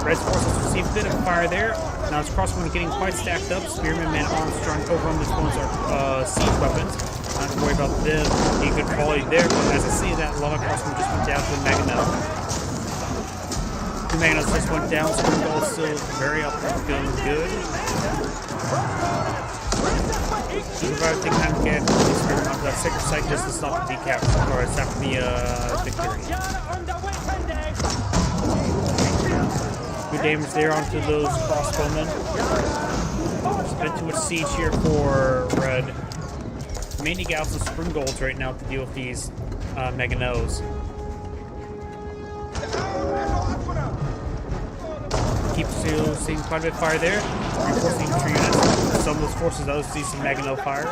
Red's forces receive a bit of fire there. Now it's crossbow getting quite stacked up. Spearman man arms trying to overrun this one's siege weapons. Not to worry about them being good quality there, but as I see that, a lot of crossbow just went down to the Mangonel. The Mangonels just went down, so the goal is still very up and going good. Survivor take time to get Spearman onto that sacred site just to stop the decap, or stop the victory. Good damage there onto those crossbowmen. There's a bit too much siege here for Red. Mainly got some spring golds right now to deal with these Mangonels. Keep still seeing quite a bit of fire there. Reinforcing 3 units. Some of those forces those see some Mangonel fire.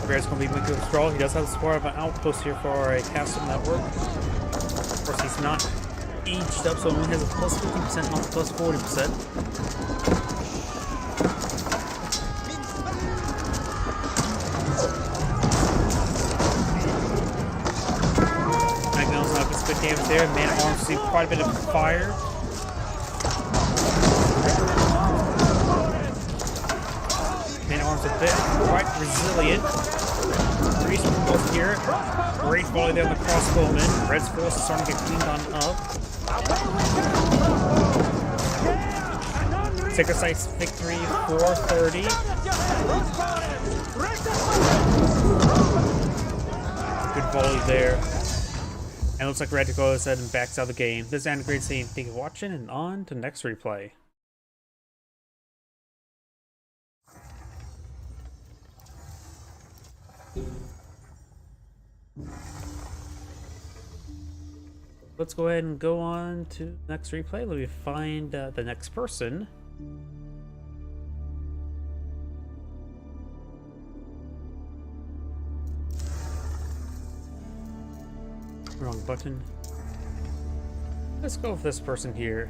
Bear's going to be making a withdrawal. He does have the support of an outpost here for a castle network. Of course, he's not aged up, so he only has a plus 50%, not plus 40%. Magnel's not just good damage there. Man at arms see quite a bit of fire. Man at arms a bit quite resilient. 3 spring bolts here. Great volley there on the crossbowman. Red's force is starting to get cleaned on up. Sacred Site's victory 430. Good volley there. And it looks like Red goes ahead and backs out of the game. This is Andy Great saying thank you for watching and on to next replay. Let's go ahead and go on to the next replay. Let me find the next person. Wrong button. Let's go with this person here.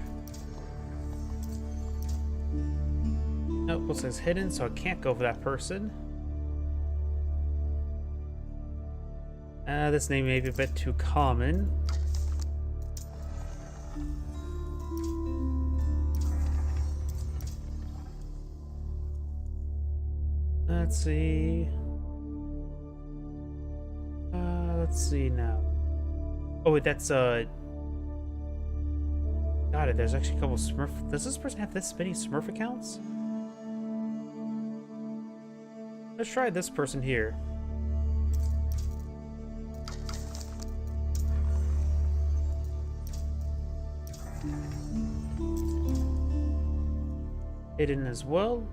Nope, looks like it's hidden, so I can't go for that person. This name may be a bit too common. Let's see. Let's see now. Oh wait, that's got it. There's actually a couple Smurf. Does this person have this many Smurf accounts? Let's try this person here. Hidden as well.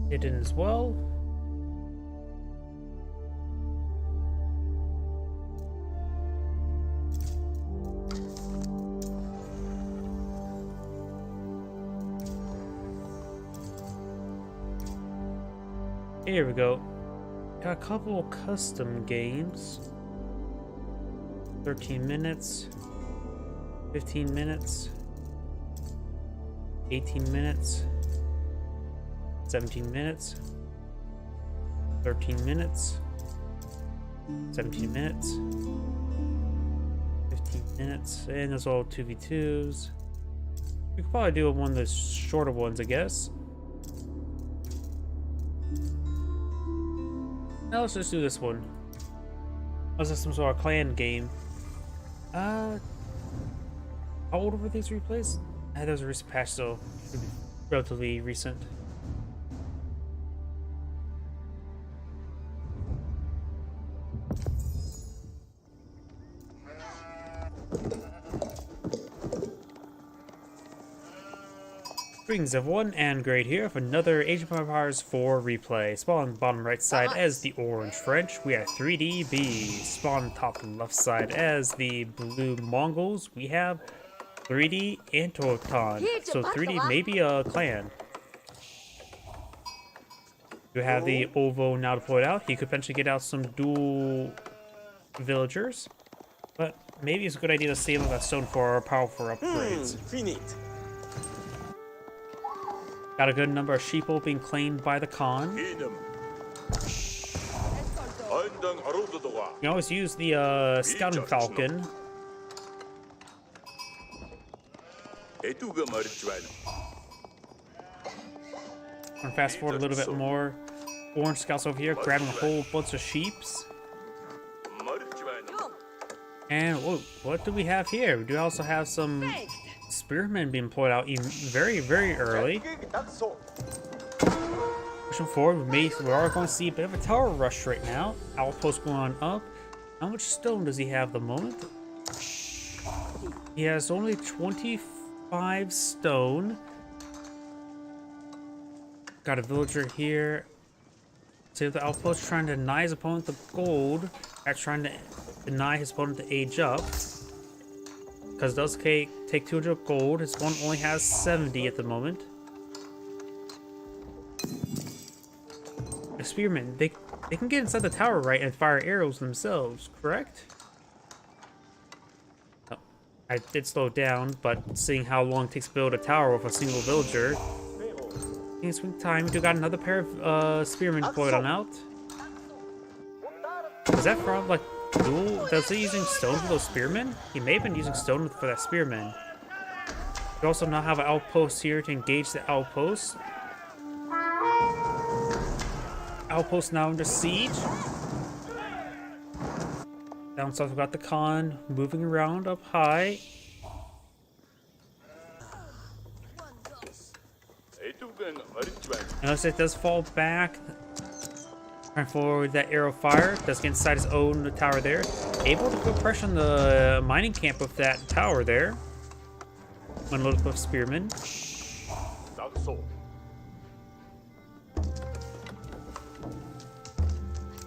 Hidden as well. Here we go. Got a couple custom games. 13 minutes. 15 minutes. 18 minutes. 17 minutes. 13 minutes. 17 minutes. 15 minutes. And those all 2v2s. We could probably do one of the shorter ones, I guess. Now let's just do this one. Unless it's some sort of clan game. How old were these replays? That was a recent patch, so relatively recent. Greetings everyone, and Great here with another Age of Empires 4 replay. Spawn on the bottom right side as the orange French, we have 3DB. Spawn on top left side as the blue Mongols, we have 3D and Totan. So 3D may be a clan. You have the Ovo now deployed out. He could potentially get out some dual villagers, but maybe it's a good idea to save him that stone for powerful upgrades. Got a good number of sheeple being claimed by the Khan. You can always use the scouting falcon. I'm gonna fast forward a little bit more. Orange scouts over here grabbing a whole bunch of sheeps. And whoa, what do we have here? We do also have some spearmen being employed out even very, very early. Pushing forward, we are going to see a bit of a tower rush right now. Outpost going up. How much stone does he have at the moment? He has only 25 stone. Got a villager here. Save the outpost, trying to deny his opponent the gold. That's trying to deny his opponent the age up. Because it does take 200 gold. His one only has 70 at the moment. The spearmen, they can get inside the tower, right, and fire arrows themselves, correct? Oh, I did slow down, but seeing how long it takes to build a tower with a single villager, in swing time, we do got another pair of spearmen deployed on out. Is that from like dual? Was he using stone for those spearmen? He may have been using stone for that spearman. We also now have an outpost here to engage the outpost. outpost now under siege. Down south, we've got the Khan moving around up high. Notice it does fall back. Trying forward that arrow fire. Does get inside his own tower there. Able to put pressure on the mining camp with that tower there. One load of spearmen.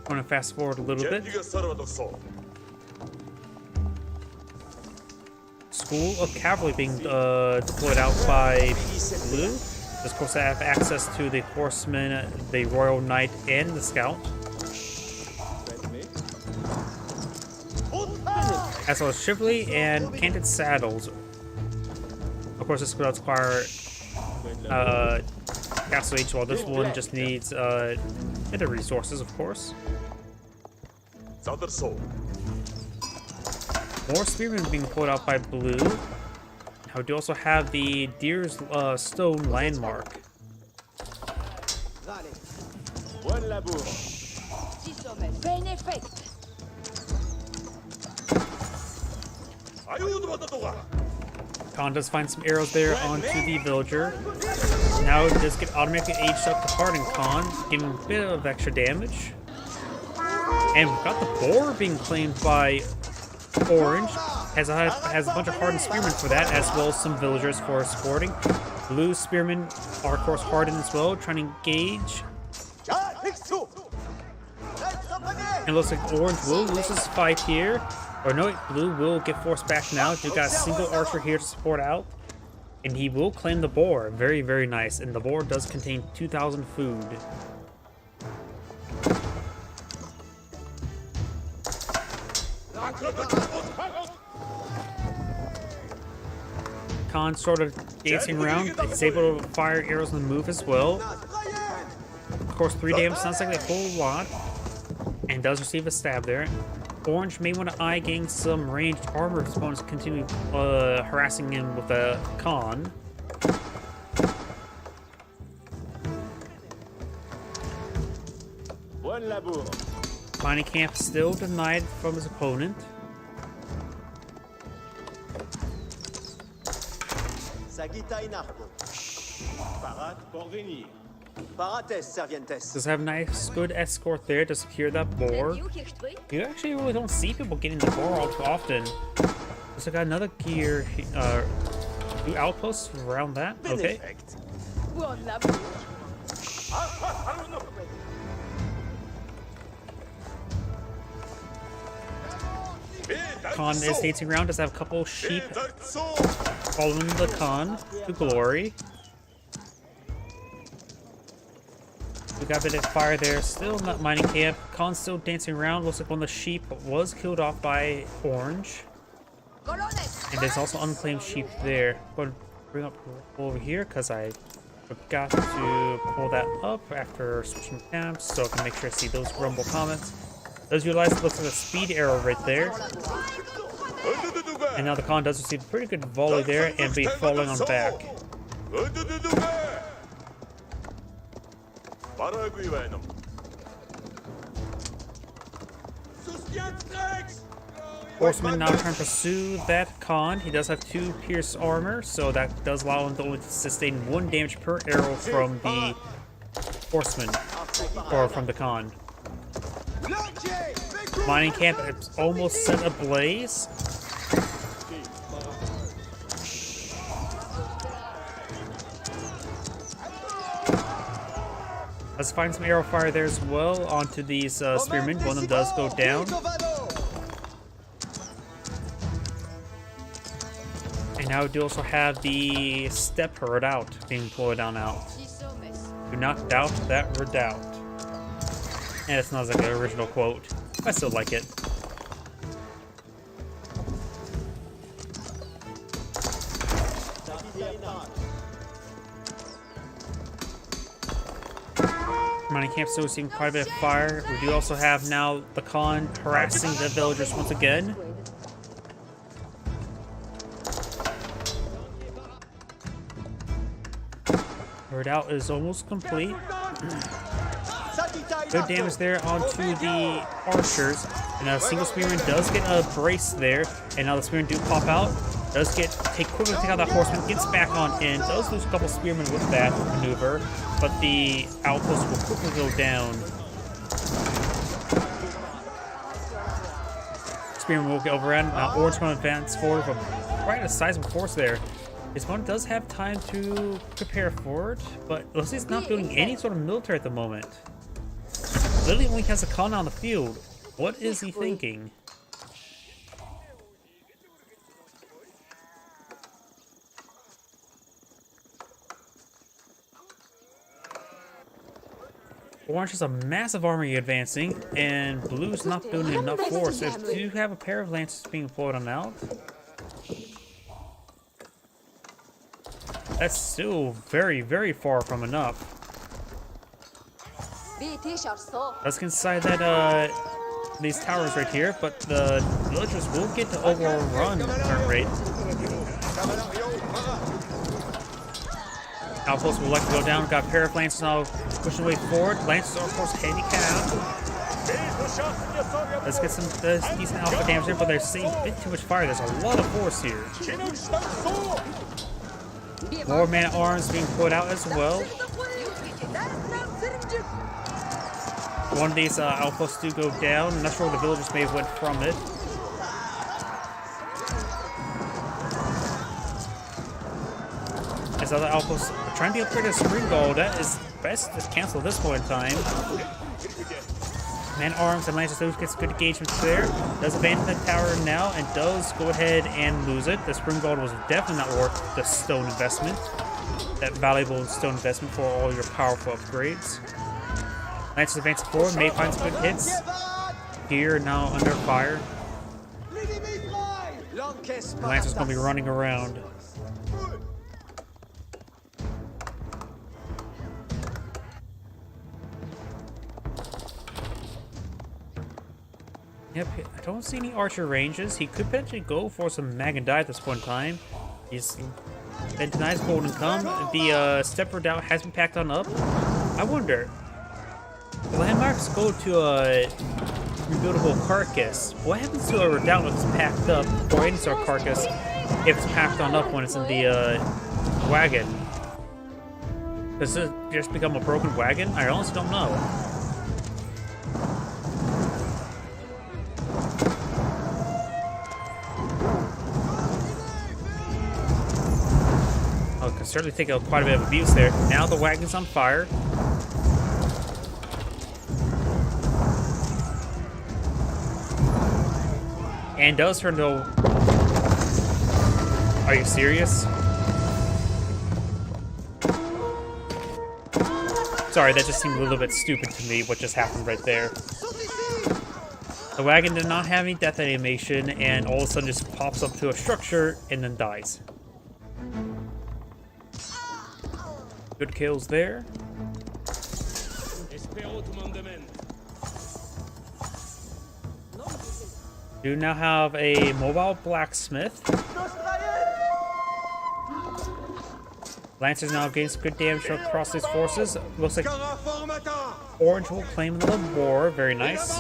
I'm gonna fast forward a little bit. School of cavalry being deployed out by Blue. Does of course have access to the horseman, the royal knight, and the scout. As well as chivalry and canted saddles. Of course, this will require castle age, while this one just needs bit of resources, of course. More spearmen being pulled out by Blue. Now we do also have the Deer's Stone landmark. Khan does find some arrows there onto the villager. Now it does get automatically aged up to Hardened Khan, getting a bit of extra damage. And we've got the boar being claimed by Orange. Has a bunch of hardened spearmen for that, as well as some villagers for supporting. Blue spearmen are of course hardened as well, trying to engage. And it looks like Orange will lose his fight here. Or no, Blue will get forced back now. We've got a single archer here to support out. And he will claim the boar. Very, very nice. And the boar does contain 2,000 food. Khan sort of dancing around. It's able to fire arrows on the move as well. Of course, 3 damage sounds like a whole lot. And does receive a stab there. Orange may want to eye gain some ranged armor if his opponents continue harassing him with a Khan. Mining camp still denied from his opponent. Does have a nice, good escort there to secure that boar. You actually really don't see people getting the boar all too often. So I got another gear, 2 outposts around that. Okay. Khan is dancing around. Does have a couple sheep following the Khan to glory. We got a bit of fire there. Still not mining camp. Khan's still dancing around. Looks like one of the sheep was killed off by Orange. And there's also unclaimed sheep there. I'm going to bring up over here because I forgot to pull that up after switching camps, so I can make sure I see those rumble comments. Those realize it looks like a speed arrow right there. And now the Khan does receive a pretty good volley there and be falling on back. Horseman now trying to pursue that Khan. He does have 2 pierce armor, so that does allow him to only sustain 1 damage per arrow from the horseman, or from the Khan. Mining camp is almost set ablaze. Let's find some arrow fire there as well onto these spearmen. One of them does go down. And now we do also have the step redoubt being pulled down out. Do not doubt that redoubt. And it's not like an original quote. I still like it. Mining camp still seeing quite a bit of fire. We do also have now the Khan harassing the villagers once again. Redoubt is almost complete. Good damage there onto the archers. And now single spearman does get a brace there. And now the spearmen do pop out. Does take quickly take out that horseman, gets back on in, does lose a couple spearmen with that maneuver, but the outpost will quickly go down. Spearman will get overrun. Now Orange going to advance forward from quite a sizable force there. His opponent does have time to prepare for it, but looks like he's not building any sort of military at the moment. Literally only has a colonel on the field. What is he thinking? Orange has a massive army advancing, and Blue's not building enough force. If you have a pair of lances being deployed on out, that's still very, very far from enough. Let's get inside that these towers right here, but the villagers will get to overrun the turn rate. Outpost will like to go down. Got a pair of lances now pushing way forward. Lances are of course handicapped. Let's get some decent alpha damage here, but they're seeing a bit too much fire. There's a lot of force here. More man-at-arms being put out as well. One of these outposts do go down. I'm not sure where the villagers may have went from it. As other outposts are trying to be upgraded to Spring Gold, that is best to cancel at this point in time. Man-at-arms and Lancers gets good engagement there. Does abandon the tower now and does go ahead and lose it. The Spring Gold was definitely not worth the stone investment. That valuable stone investment for all your powerful upgrades. Lancers advance forward, may find some good hits. Here now under fire. The Lancers gonna be running around. Yep, I don't see any archer ranges. He could potentially go for some mag and die at this point in time. He's been denied golden come. The step redoubt has been packed on up. I wonder, the landmarks go to a rebuildable carcass. What happens to a redoubt when it's packed up, or any sort of carcass, if it's packed on up when it's in the wagon? Does it just become a broken wagon? I honestly don't know. Could certainly take quite a bit of abuse there. Now the wagon's on fire. And does turn to... Are you serious? Sorry, that just seemed a little bit stupid to me, what just happened right there. The wagon did not have any death animation, and all of a sudden just pops up to a structure and then dies. Good kills there. Do now have a mobile blacksmith. Lancers now getting some good damage across these forces. Looks like Orange will claim another war. Very nice.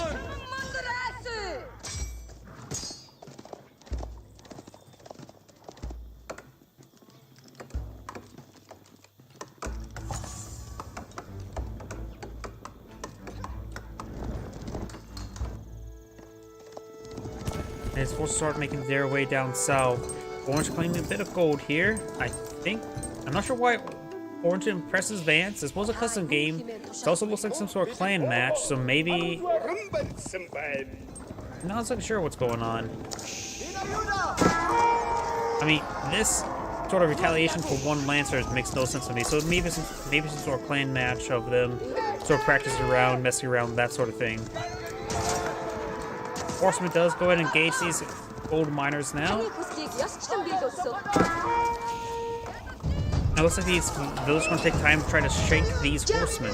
And his forces start making their way down south. Orange claiming a bit of gold here, I think. I'm not sure why Orange impresses Vance. This was a custom game. It also looks like some sort of clan match, so maybe... I'm not exactly sure what's going on. I mean, this sort of retaliation for one Lancer makes no sense to me. So maybe some sort of clan match of them sort of practicing around, messing around, that sort of thing. Horseman does go ahead and engage these gold miners now. It looks like these villagers are going to take time to try to shank these horsemen.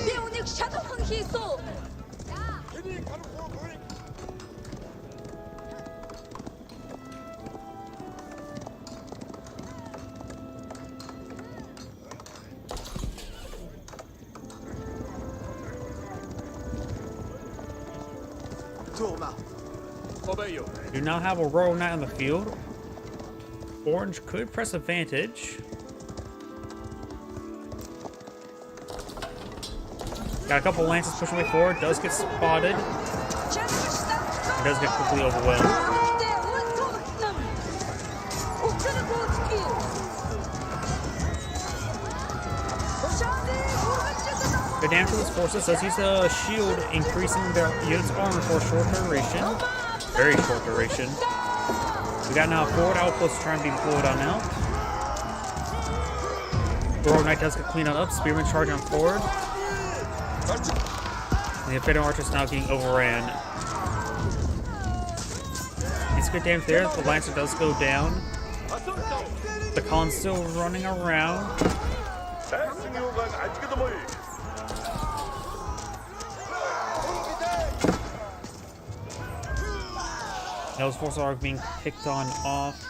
Do now have a royal knight on the field. Orange could press advantage. Got a couple lances pushing way forward. Does get spotted. It does get quickly overwhelmed. Good damage to his forces. Does use a shield, increasing their unit's armor for a short duration. Very short duration. We got now forward outposts trying to be pulled on out. Royal Knight does get cleaned up. Spearman charging on forward. And the Infernal Archer is now getting overran. He's good damage there. The Lancer does go down. The column's still running around. Those forces are being picked on off.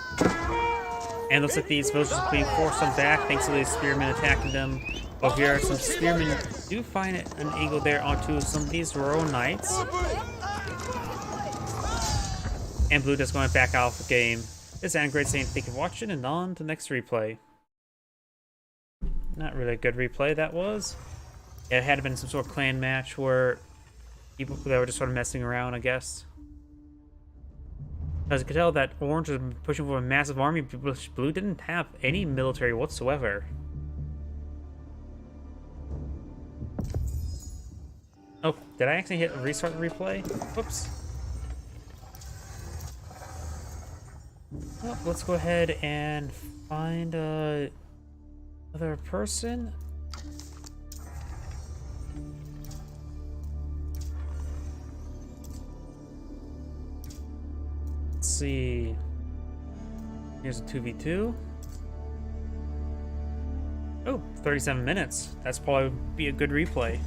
And looks like these villagers are being forced on back thanks to the spearmen attacking them. Over here, some spearmen do find an angle there onto some of these royal knights. And blue just going back out of the game. This is great saying thank you for watching, and on to the next replay. Not really a good replay that was. It had been some sort of clan match where people that were just sort of messing around, I guess. As you can tell, that orange was pushing for a massive army, which blue didn't have any military whatsoever. Oh, did I actually hit restart the replay? Whoops. Well, let's go ahead and find another person. Let's see. Here's a 2v2. Oh, 37 minutes. That's probably be a good replay.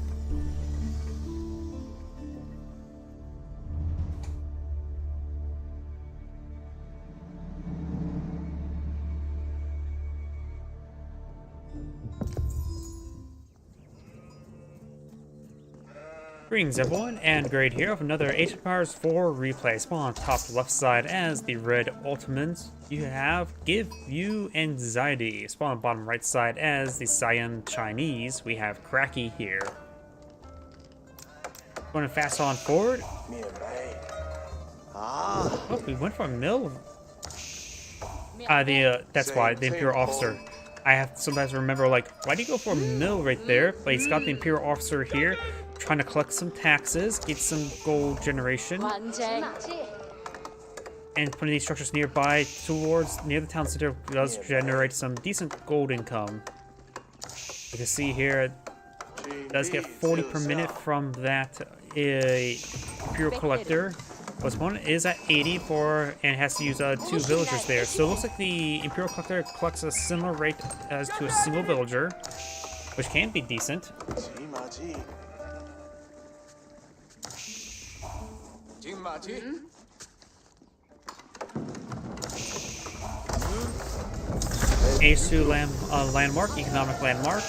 Greetings everyone, and Grade here of another Age of Empires 4 replay. Spawn on top left side as the red ultimates. You have Give You Anxiety. Spawn on bottom right side as the Cyan Chinese. We have Cracky here. Going to fast on forward. Oh, we went for a mill. That's why, the Imperial Officer. I have to sometimes remember, like, why do you go for a mill right there? But he's got the Imperial Officer here, trying to collect some taxes, get some gold generation, and putting these structures nearby near the town center does generate some decent gold income. You can see here, it does get 40 per minute from that Imperial Collector. This one is at 80 and has to use 2 villagers there. So it looks like the Imperial Collector collects a similar rate as to a single villager, which can be decent. A2 landmark, economic landmark,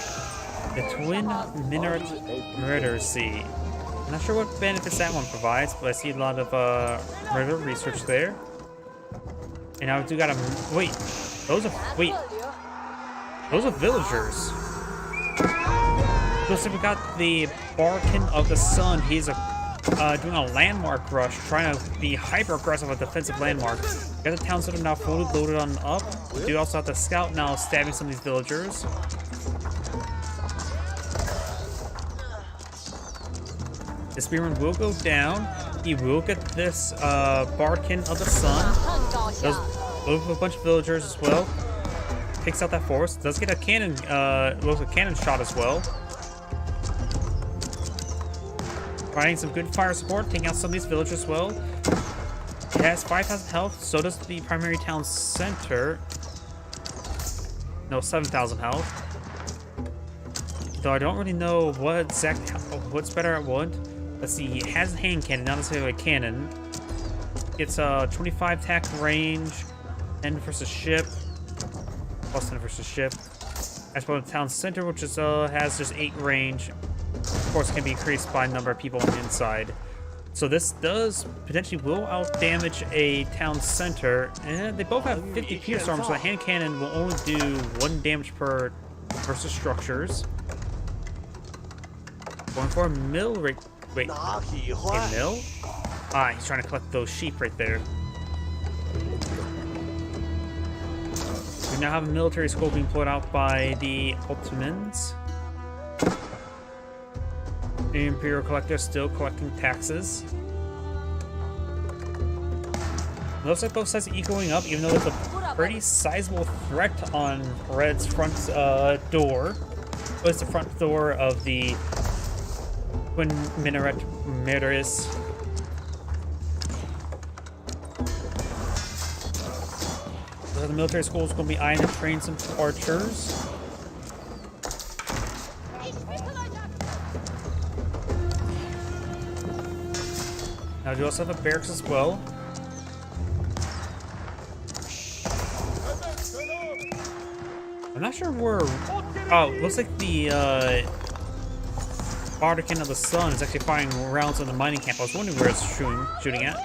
the Twin Minaret Murder Sea. I'm not sure what benefits that one provides, but I see a lot of murder research there. And now we do got a those are villagers. So we got the Barkin of the Sun. He's doing a landmark rush, trying to be hyper aggressive with defensive landmark. We got the town center now fully loaded on up. We do also have the scout now stabbing some of these villagers. The spearman will go down. He will get this Barkin of the Sun. Does load a bunch of villagers as well. Takes out that force. Does get a cannon, cannon shot as well. Providing some good fire support, taking out some of these villagers as well. It has 5,000 health, so does the primary town center. No, 7,000 health. Though I don't really know what's better at what. Let's see, he has a hand cannon, not necessarily a cannon. It's a 25 attack range, 10 versus ship, plus 10 versus ship. As well as the town center, which is has just 8 range. Of course, it can be increased by number of people on the inside. So this does potentially will out damage a town center, and they both have 50 pierce armor, so the hand cannon will only do 1 damage per versus structures. Going for a mill rate. Wait, a mill? Ah, he's trying to collect those sheep right there. We now have a military school being pulled out by the Ottomans. The Imperial Collector still collecting taxes. Looks like both sides equaling up, even though there's a pretty sizable threat on Red's front door. Well, it's the front door of the Twin Minaret Murderous. So the military school is going to be eyeing to train some archers. Now you also have a barracks as well. I'm not sure where. Oh, looks like the Bardican of the Sun is actually firing rounds on the mining camp. I was wondering where it's shooting at.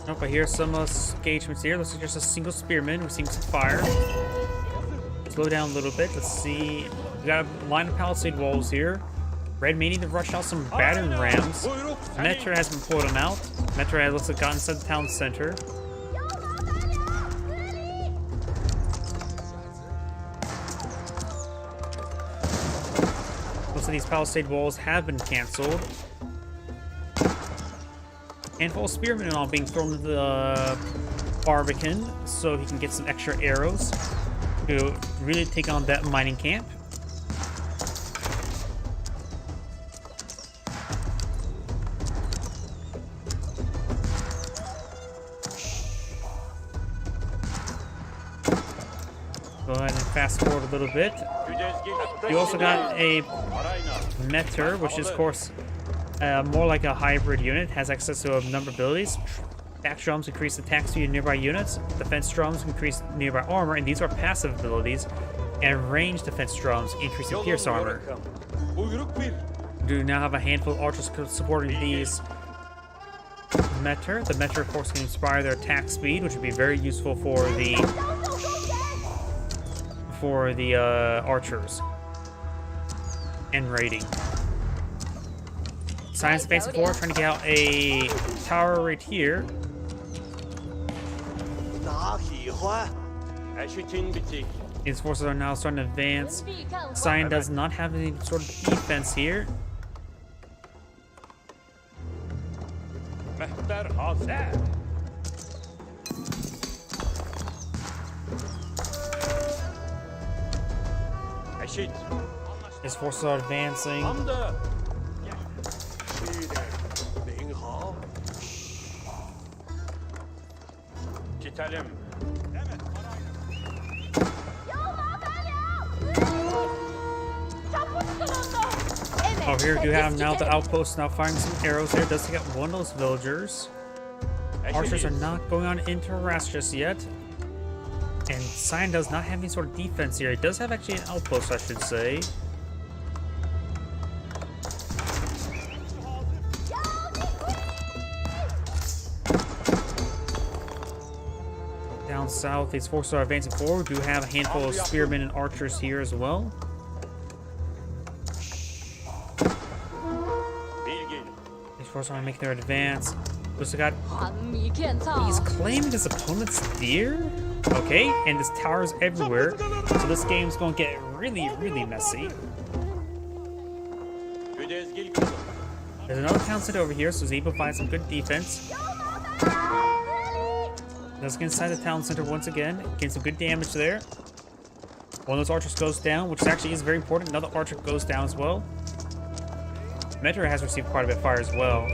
Nope, I hear some engagements here. Looks like just a single spearman receiving some fire. Slow down a little bit. Let's see. We got a line of palisade walls here. Red may need to rush out some battering rams. Metra has been pulled them out. Metra looks like got inside the town center. Most of these palisade walls have been cancelled. Handful of spearmen and all being thrown into the Barbican so he can get some extra arrows to really take on that mining camp. Go ahead and fast forward a little bit. You also got a Meter, which is, of course, more like a hybrid unit. Has access to a number of abilities. Attack drums increase attack speed of nearby units. Defense drums increase nearby armor, and these are passive abilities. And range defense drums increase in pierce armor. Do now have a handful of archers supporting these Meter. The Meter, of course, can inspire their attack speed, which would be very useful for the archers and raiding. Science advancing forward, trying to get out a tower right here. His forces are now starting to advance. Cyan does not have any sort of defense here. His forces are advancing. Oh, here we do have now the outpost now firing some arrows here. Does take out one of those villagers. Archers are not going on into harass just yet. And Cyan does not have any sort of defense here. It does have actually an outpost, I should say. Down south, these forces are advancing forward. We do have a handful of spearmen and archers here as well. These forces are making their advance. We also got. He's claiming his opponent's deer? Okay, and this tower is everywhere, so this game's gonna get really, really messy. There's another town center over here, so he's able to find some good defense. Let's get inside the town center once again, getting some good damage there. One of those archers goes down, which actually is very important. Another archer goes down as well. Metra has received quite a bit of fire as well.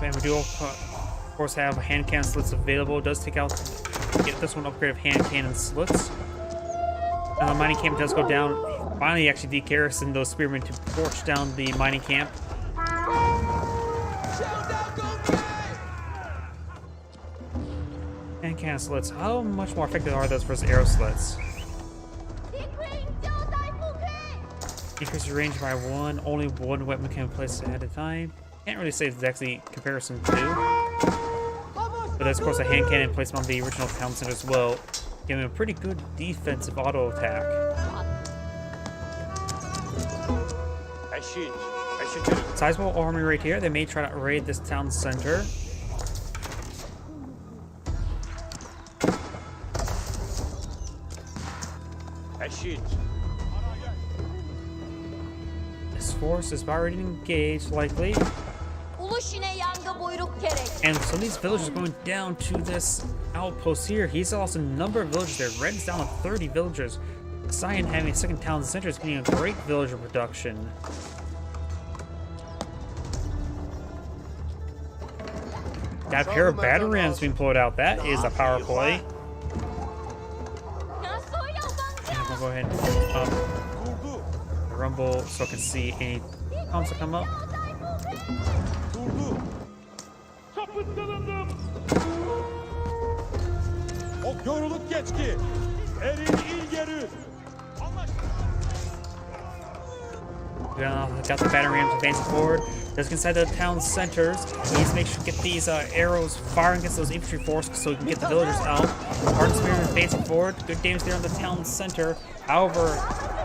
And we do, of course, have hand cannon slits available. It does take out, get this one upgrade of hand cannon slits. And the mining camp does go down. Finally, actually de-garrison those spearmen to torch down the mining camp. Hand cannon slits. How much more effective are those versus arrow slits? Increase your range by 1. Only one weapon can be placed at a time. Can't really say exactly comparison to. But there's of course a hand cannon placed on the original town center as well, giving a pretty good defensive auto attack. Sizable army right here. They may try to raid this town center. This force is already engaged, likely. And so these villagers are going down to this outpost here. He's lost a number of villagers there. Red is down to 30 villagers. Cyan having a second town center is getting a great villager production. That pair of battle rams being pulled out. That is a power play. And we'll go ahead and open up the rumble so I can see any bombs that come up. Yorulup geç ki. Erin ilgeri. Got the battle rams advancing forward. Just inside the town centers. He needs to make sure to get these arrows firing against those infantry forces so he can get the villagers out. Hardened Spearman advancing forward. Good damage there on the town center. However,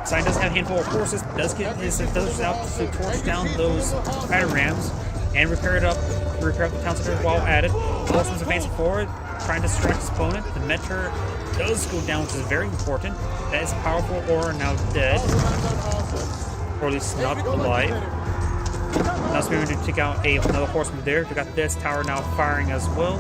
Sign does have a handful of forces. Does get his villagers out to torch down those battle rams and repair up the town center while at it. Horseman's advancing forward, trying to distract his opponent. The mentor does go down, which is very important. That is a powerful aura now dead. Or at least not alive. Now Spearman to take out another horseman there. We got this tower now firing as well.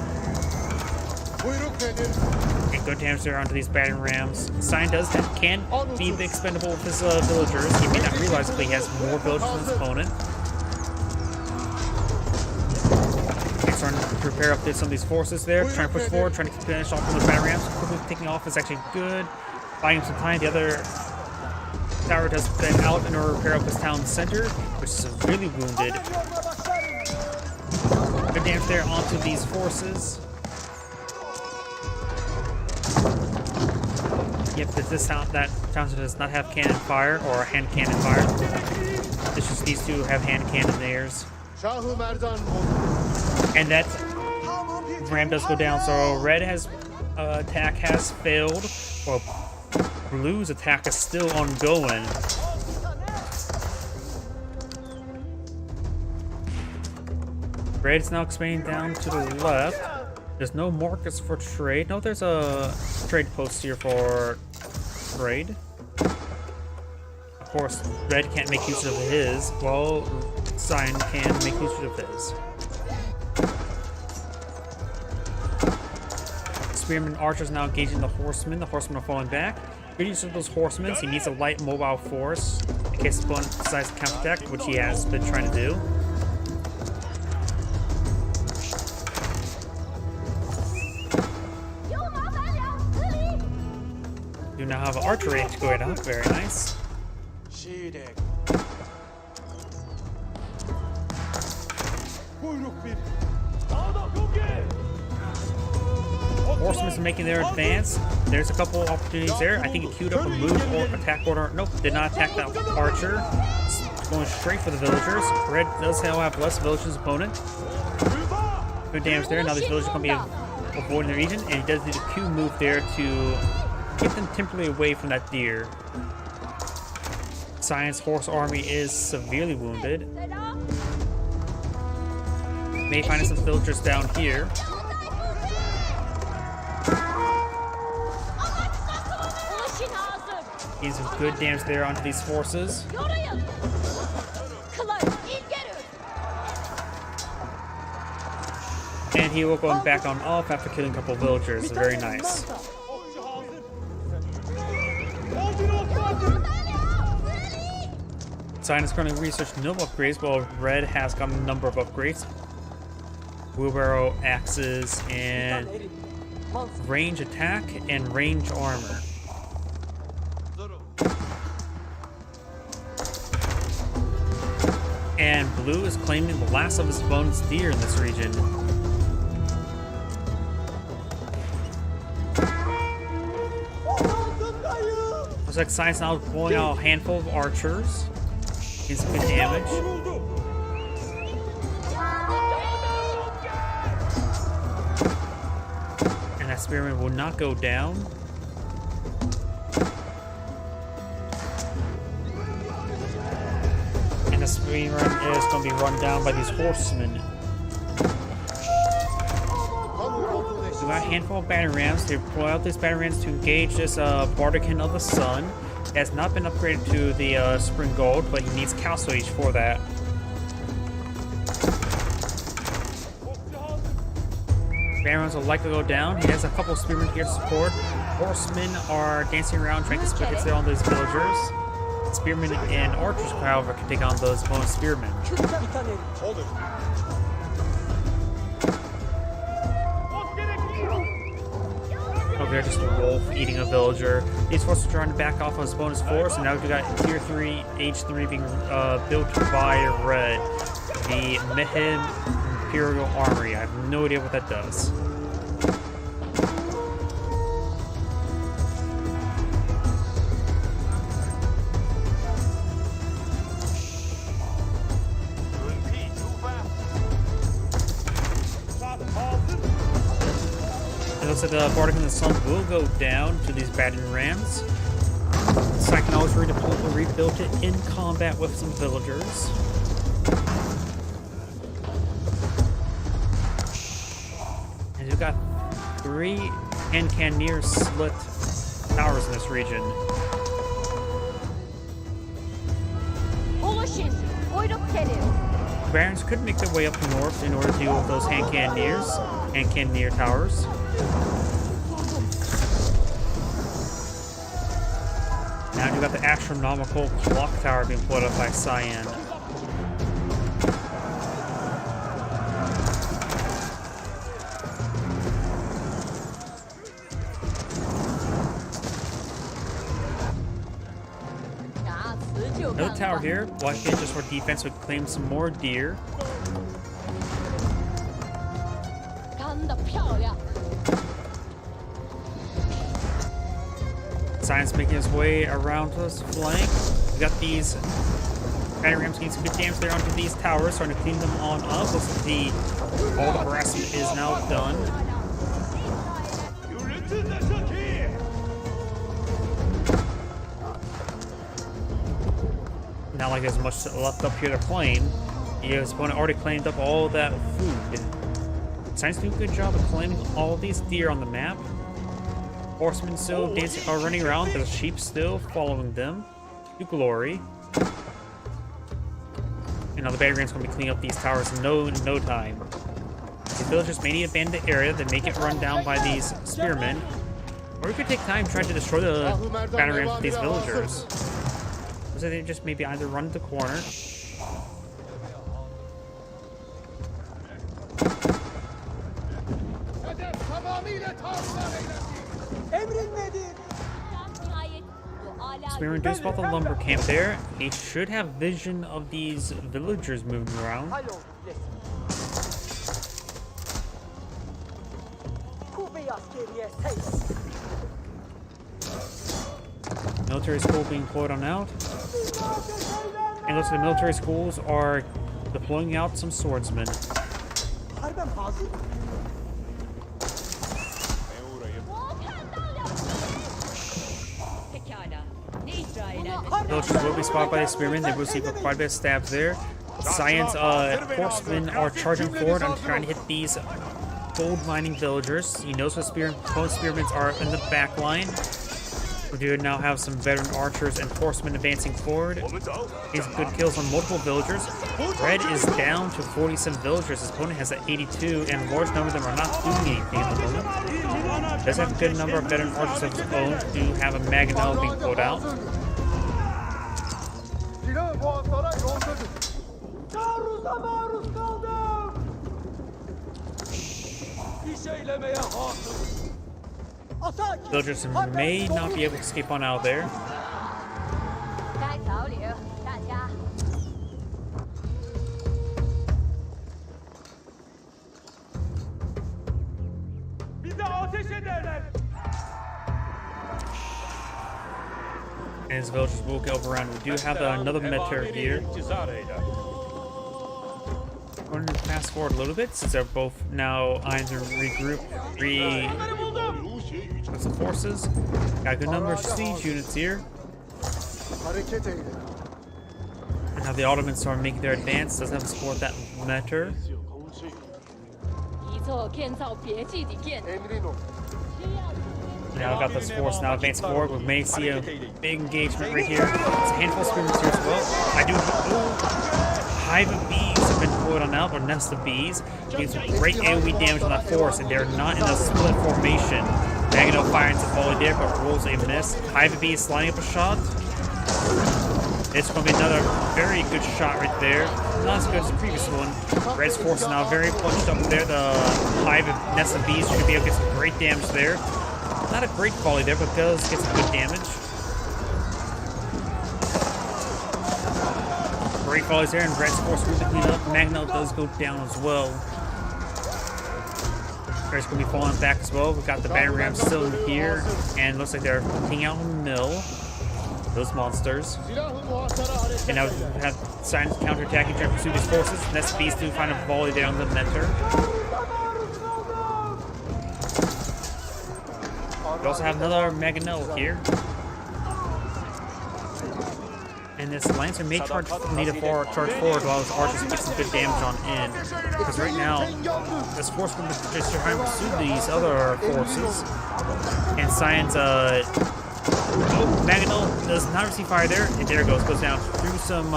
And good damage there onto these battering rams. Sign can be the expendable of his villagers. He may not realize that he has more villagers than his opponent. He's starting to prepare up some of these forces there, trying to push forward, trying to finish off those battering rams. Quickly taking off is actually good. Buying him some time. The other tower does then out in order to repair up his town center, which is severely wounded. Good damage there onto these forces. Yep, that town center does not have cannon fire or hand cannon fire. It's just these two have hand cannoners. And that ram does go down, so red has attack has failed, while blue's attack is still ongoing. Red is now expanding down to the left. There's no markets for trade. No, there's a trade post here for trade. Of course, red can't make use of his, while Cyan can make use of his. Spearman archers now engaging the horsemen. The horsemen are falling back. Good use of those horsemen. He needs a light mobile force in case the opponent decides to counterattack, which he has been trying to do. Do now have an archer range going up. Very nice. Horsemen are making their advance. There's a couple opportunities there. I think he queued up a move or attack order. Nope, did not attack that archer. It's going straight for the villagers. Red does have less villagers opponent. Good damage there. Now these villagers are going to be avoiding the region, and he does need a Q move there to get them temporarily away from that deer. Cyan's horse army is severely wounded. May find some villagers down here. Getting some good damage there onto these forces. And he will go back on off after killing a couple of villagers. Very nice. Cyan is currently researching no upgrades, while Red has got a number of upgrades. Wheelbarrow, axes, and range attack and range armor. And Blue is claiming the last of his opponent's deer in this region. Looks like Cyan's now pulling out a handful of archers. It's good damage. Vuruldu. And that spearman will not go down. And the spearman is going to be run down by these horsemen. We got a handful of battering rams. They pull out these battering rams to engage this Bardican of the Sun. It has not been upgraded to the Spring Gold, but he needs Castle Age for that. Battering rams will likely go down. He has a couple of spearmen here to support. Horsemen are dancing around trying to split hits on those villagers. Spearmen and archers, however, can take on those bonus spearmen. Hold it. Over there, just a wolf eating a villager. These forces are trying to back off on his bonus force, and now we got Tier 3, H3 being built by Red. The Mehen Imperial Armory. I have no idea what that does. It looks like the Bardic and the Sun will go down to these battering rams. Psychonology rebuilt it in combat with some villagers. And we've got 3 Cannoneer slit towers in this region. Barons could make their way up north in order to deal with those hand cannoneer towers. Now you got the astronomical clock tower being put up by Cyan. Another tower here. Black Gate just for defense would claim some more deer. Cyan's making his way around to this flank. We got these battering rams getting some good damage there onto these towers, starting to clean them on up. Looks like all the harassment is now done. Not like there's much left up here to claim. His opponent already claimed up all that food. Cyan's doing a good job of claiming all these deer on the map. Horsemen still dancing, running around. There's sheep still following them to glory. You know, the battering ram's going to be cleaning up these towers in no time. The villagers may need to abandon the area, then make it run down by these spearmen. Or we could take time trying to destroy the battering rams with these villagers. So they just maybe either run the corner. So we reduced about the lumber camp there. He should have vision of these villagers moving around. Military school being deployed on out. And looks like the military schools are deploying out some swordsmen. Villagers will be spotted by the spearmen. They will receive quite a bit of stabs there. Cyan's horsemen are charging forward and trying to hit these gold mining villagers. He knows what both spearmen are in the back line. We do now have some veteran archers and horsemen advancing forward. He's good kills on multiple villagers. Red is down to 47 villagers. His opponent has 82, and a large number of them are not doing anything at the moment. Does have a good number of veteran archers of his own. Do have a Maganel being pulled out. Villagers may not be able to escape on out of there. And his villagers will go around. We do have another mentor here. We're going to fast forward a little bit since they're both now irons are regrouped. With some forces. Got a good number of siege units here. And how the Ottomans are making their advance. Doesn't have to support that mentor. Now I've got this force now advancing forward. We may see a big engagement right here. It's a handful of skirmishers here as well. I do. Hive of bees have been deployed on out, or nest of bees. Gives great AoE damage on that force, and they're not in a split formation. Magneto fires a volley there, but rolls a miss. Hive of bees lining up a shot. It's going to be another very good shot right there. Not as good as the previous one. Red's force is now very punched up there. The Hive of nest of bees should be able to get some great damage there. Not a great volley there, but does get some good damage. Great volleys there, and Red's force will clean up. Magneto does go down as well. Red's going to be falling back as well. We've got the battery ram still in here, and looks like they're taking out a mill. Those monsters. And now we have signs counterattacking, trying to pursue these forces. Nest of bees do find a volley there on the mentor. We also have another Mangonel here. And this Lancer may need to charge forward while his archers get some good damage on in. Because right now, this force will just trying to pursue these other forces. And Science, Mangonel does not receive fire there. And there it goes down through some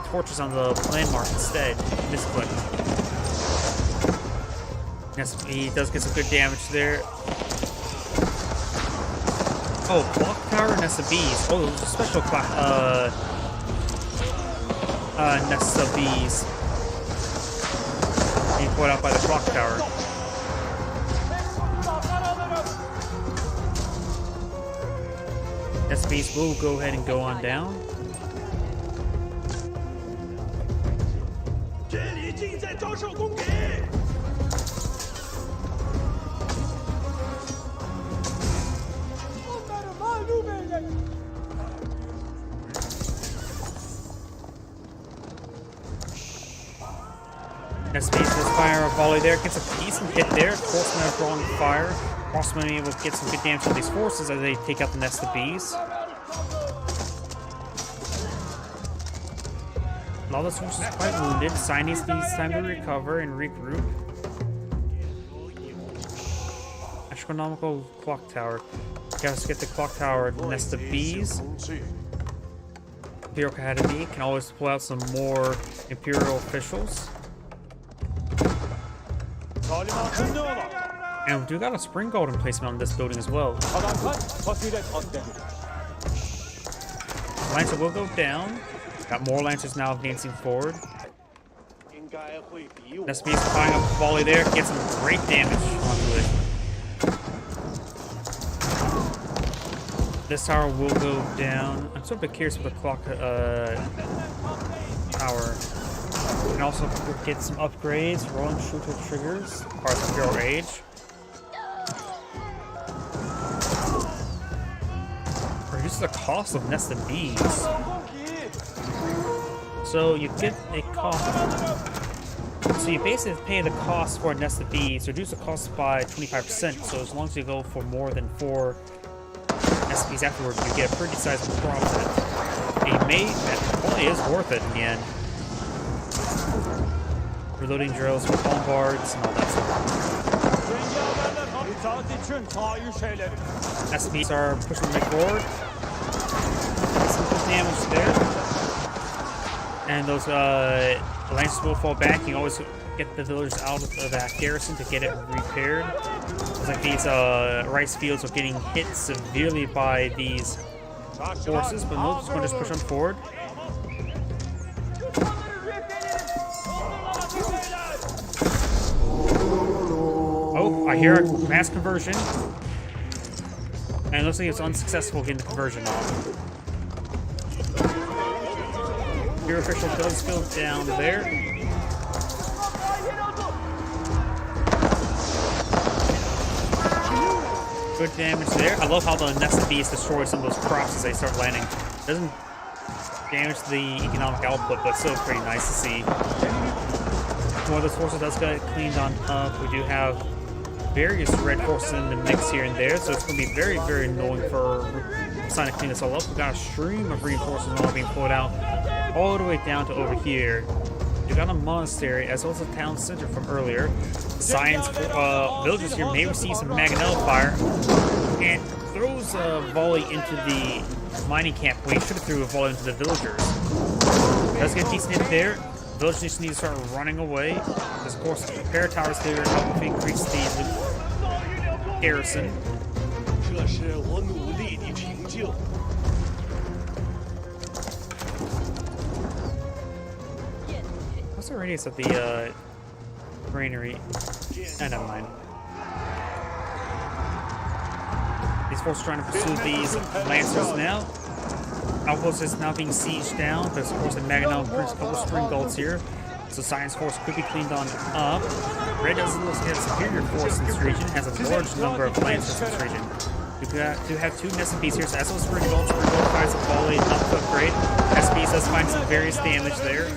torches on the landmark instead. Misclick. Yes, he does get some good damage there. Oh, Clock Tower, Nest of Bees. Oh, there's a special Nest of Bees being put out by the Clock Tower. Nest of Bees will go ahead and go on down. Nest of Bees does fire a volley there, gets a decent hit there. Horsemen are drawing fire. Horsemen are able to get some good damage on these forces as they take out the Nest of Bees. A lot of this force is quite wounded. Chinese needs time to recover and regroup. Astronomical Clock Tower. Gotta get the Clock Tower, Nest of Bees. Imperial Academy can always pull out some more Imperial officials. And we do got a spring golden placement on this building as well. Lancer will go down. Got more Lancers now advancing forward. Nest Bees firing up a volley there. Get some great damage onto it. This tower will go down. I'm sort of curious with the clock tower. And also get some upgrades. Rolling shooter triggers. Parts of Imperial Age. Reduces the cost of Nest of Bees. So you get a cost. So you basically pay the cost for a Nest of Bees. Reduce the cost by 25%. So as long as you go for more than 4 Nest of Bees afterwards, you get a pretty sizable profit. That probably is worth it in the end. Reloading drills with bombards and all that stuff. Nest of Bees are pushing the forward. Some good damage there. And those Lancers will fall back. You can always get the villagers out of that garrison to get it repaired. It's like these rice fields are getting hit severely by these forces, but no, just going to just push them forward. Oh, I hear a mass conversion. And it looks like it's unsuccessful getting the conversion off. Your official does go down there. Good damage there. I love how the Nest of Bees destroy some of those crops as they start landing. Doesn't damage the economic output, but still pretty nice to see. One of those forces does get cleaned on up. We do have various red forces in the mix here and there, so it's going to be very, very annoying for trying to clean this all up. We got a stream of reinforcements all being pulled out all the way down to over here. You got a monastery as well as a town center from earlier. Science villagers here may receive some mangonel fire and throws a volley into the mining camp. We should have threw a volley into the villagers. Does get a decent hit there. Villagers just need to start running away. There's of course repair towers here to help increase the garrison. What's the radius of the granary? Never mind. These forces trying to pursue these lancers now. Outpost is now being sieged down. There's of course the Magnum brings a couple string golds here. So Science Force could be cleaned on up. Red does look at a superior force in this region, has a large number of lancers in this region. We do have two SPs here, so as well as spring gold fires a volley up to upgrade. SPs does find some various damage there.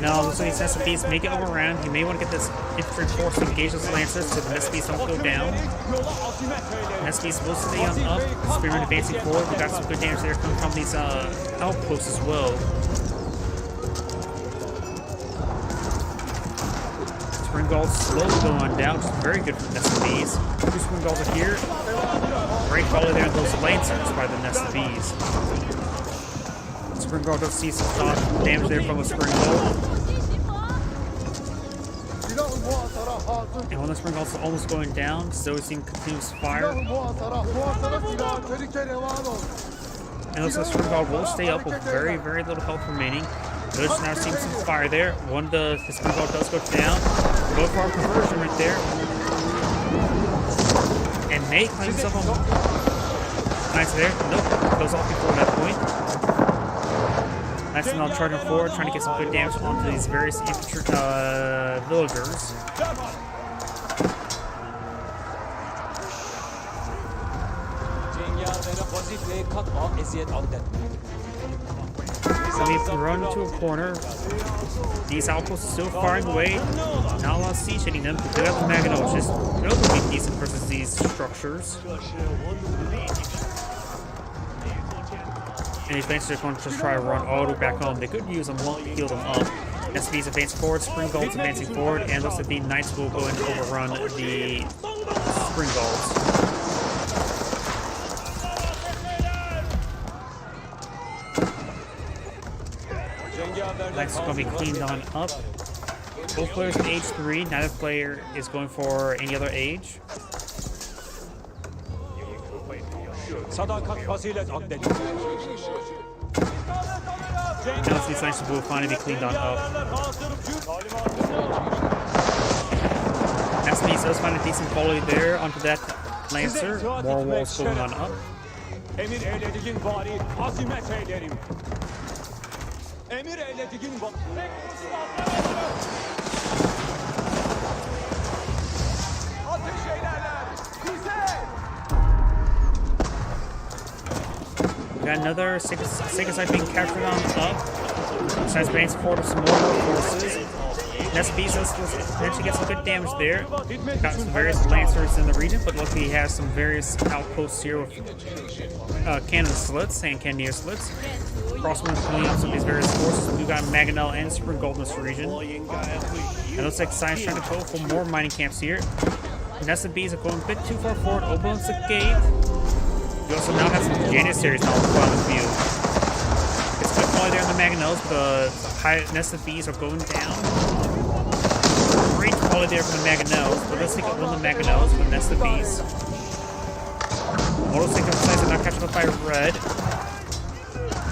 No, looks like these SPs make it overrun. You may want to get this infantry force to engage those lancers so the SPs don't go down. SPs will stay on up. Spearmen advancing forward. We got some good damage there coming from these outposts as well. Spring Guards slowly going down, which is very good for the SPs. Two Spring Guards are here. Great volley there on those lancers by the SPs. Spring Guard does see some damage there from a Spring Guard. And one of the Spring Guards is almost going down, so we're seeing continuous fire. And looks like Spring Guard will stay up with very, very little health remaining. They're just now seeing some fire there. One of the Spring Guard does go down. Go for our conversion right there. And May claims himself on. Nice there. Nope. Goes off before that point. Nice now charging forward, trying to get some good damage onto these various infantry villagers. So we've run to a corner. These outposts are still firing away. Not a lot of siege hitting them. They have the Maginot, which is relatively decent versus these structures. And these lancers are going to just try to run all the way back home. They could use them, won't heal them up. SPs advance forward, Spring Guards advancing forward, and looks like the Knights will go and overrun the Spring Guards. Knights is going to be cleaned on up. Both players at age 3, neither player is going for any other age. Now these lancers will finally be cleaned on up. SPs does find a decent volley there onto that lancer. More walls going on up. Got another Sega site being captured on up. Besides being supported with some more forces. SPs does eventually get some good damage there. Got some various lancers in the region, but luckily he has some various outposts here with cannon slits and cannoneer slits. Crossmen pulling up some of these various forces. We've got Maginel and Spring Gold in this region. It looks like Science trying to go for more mining camps here. SPs are going a bit too far forward, opens the gate. We also now have some Janissaries now on the field. It's good volley there on the Maginels, but the high SPs are going down. Great volley there from the Maginels, but let's take one of the Maginels with SPs. Motorcycle sites are now catching up by red.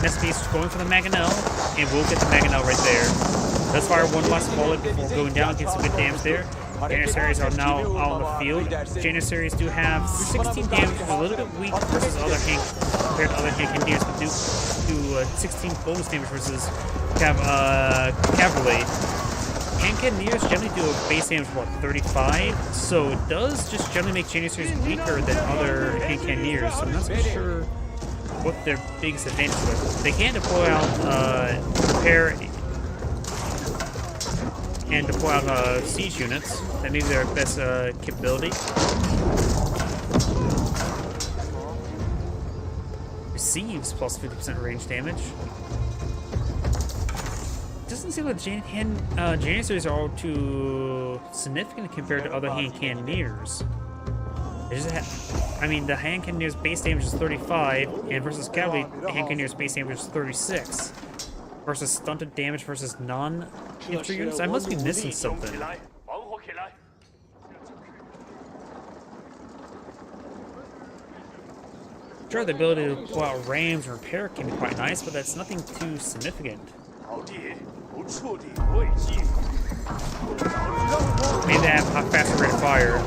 SPs going for the Maginel, and we'll get the Maginel right there. Let's fire one last volley before going down, get some good damage there. Janissaries are now out on the field. Janissaries do have 16 damage, which is a little bit weak versus other Hank compared to other Hank Cannoneers, but do 16 bonus damage versus cavalry. hand cannoneers generally do a base damage of what, 35? So it does just generally make Janissaries weaker than other hand cannoneers. So I'm not so sure what their biggest advantage was. They can deploy out repair and deploy out siege units. That may be their best capability. Receives plus 50% range damage. Doesn't seem like Janissaries are all too significant compared to other hand cannoneers. I mean, the hand cannoneer's base damage is 35, and versus cavalry, hand cannoneer's base damage is 36. Versus stunted damage versus non-infantry units? I must be missing something. Sure, the ability to pull out rams and repair can be quite nice, but that's nothing too significant. Maybe they have a faster rate of fire.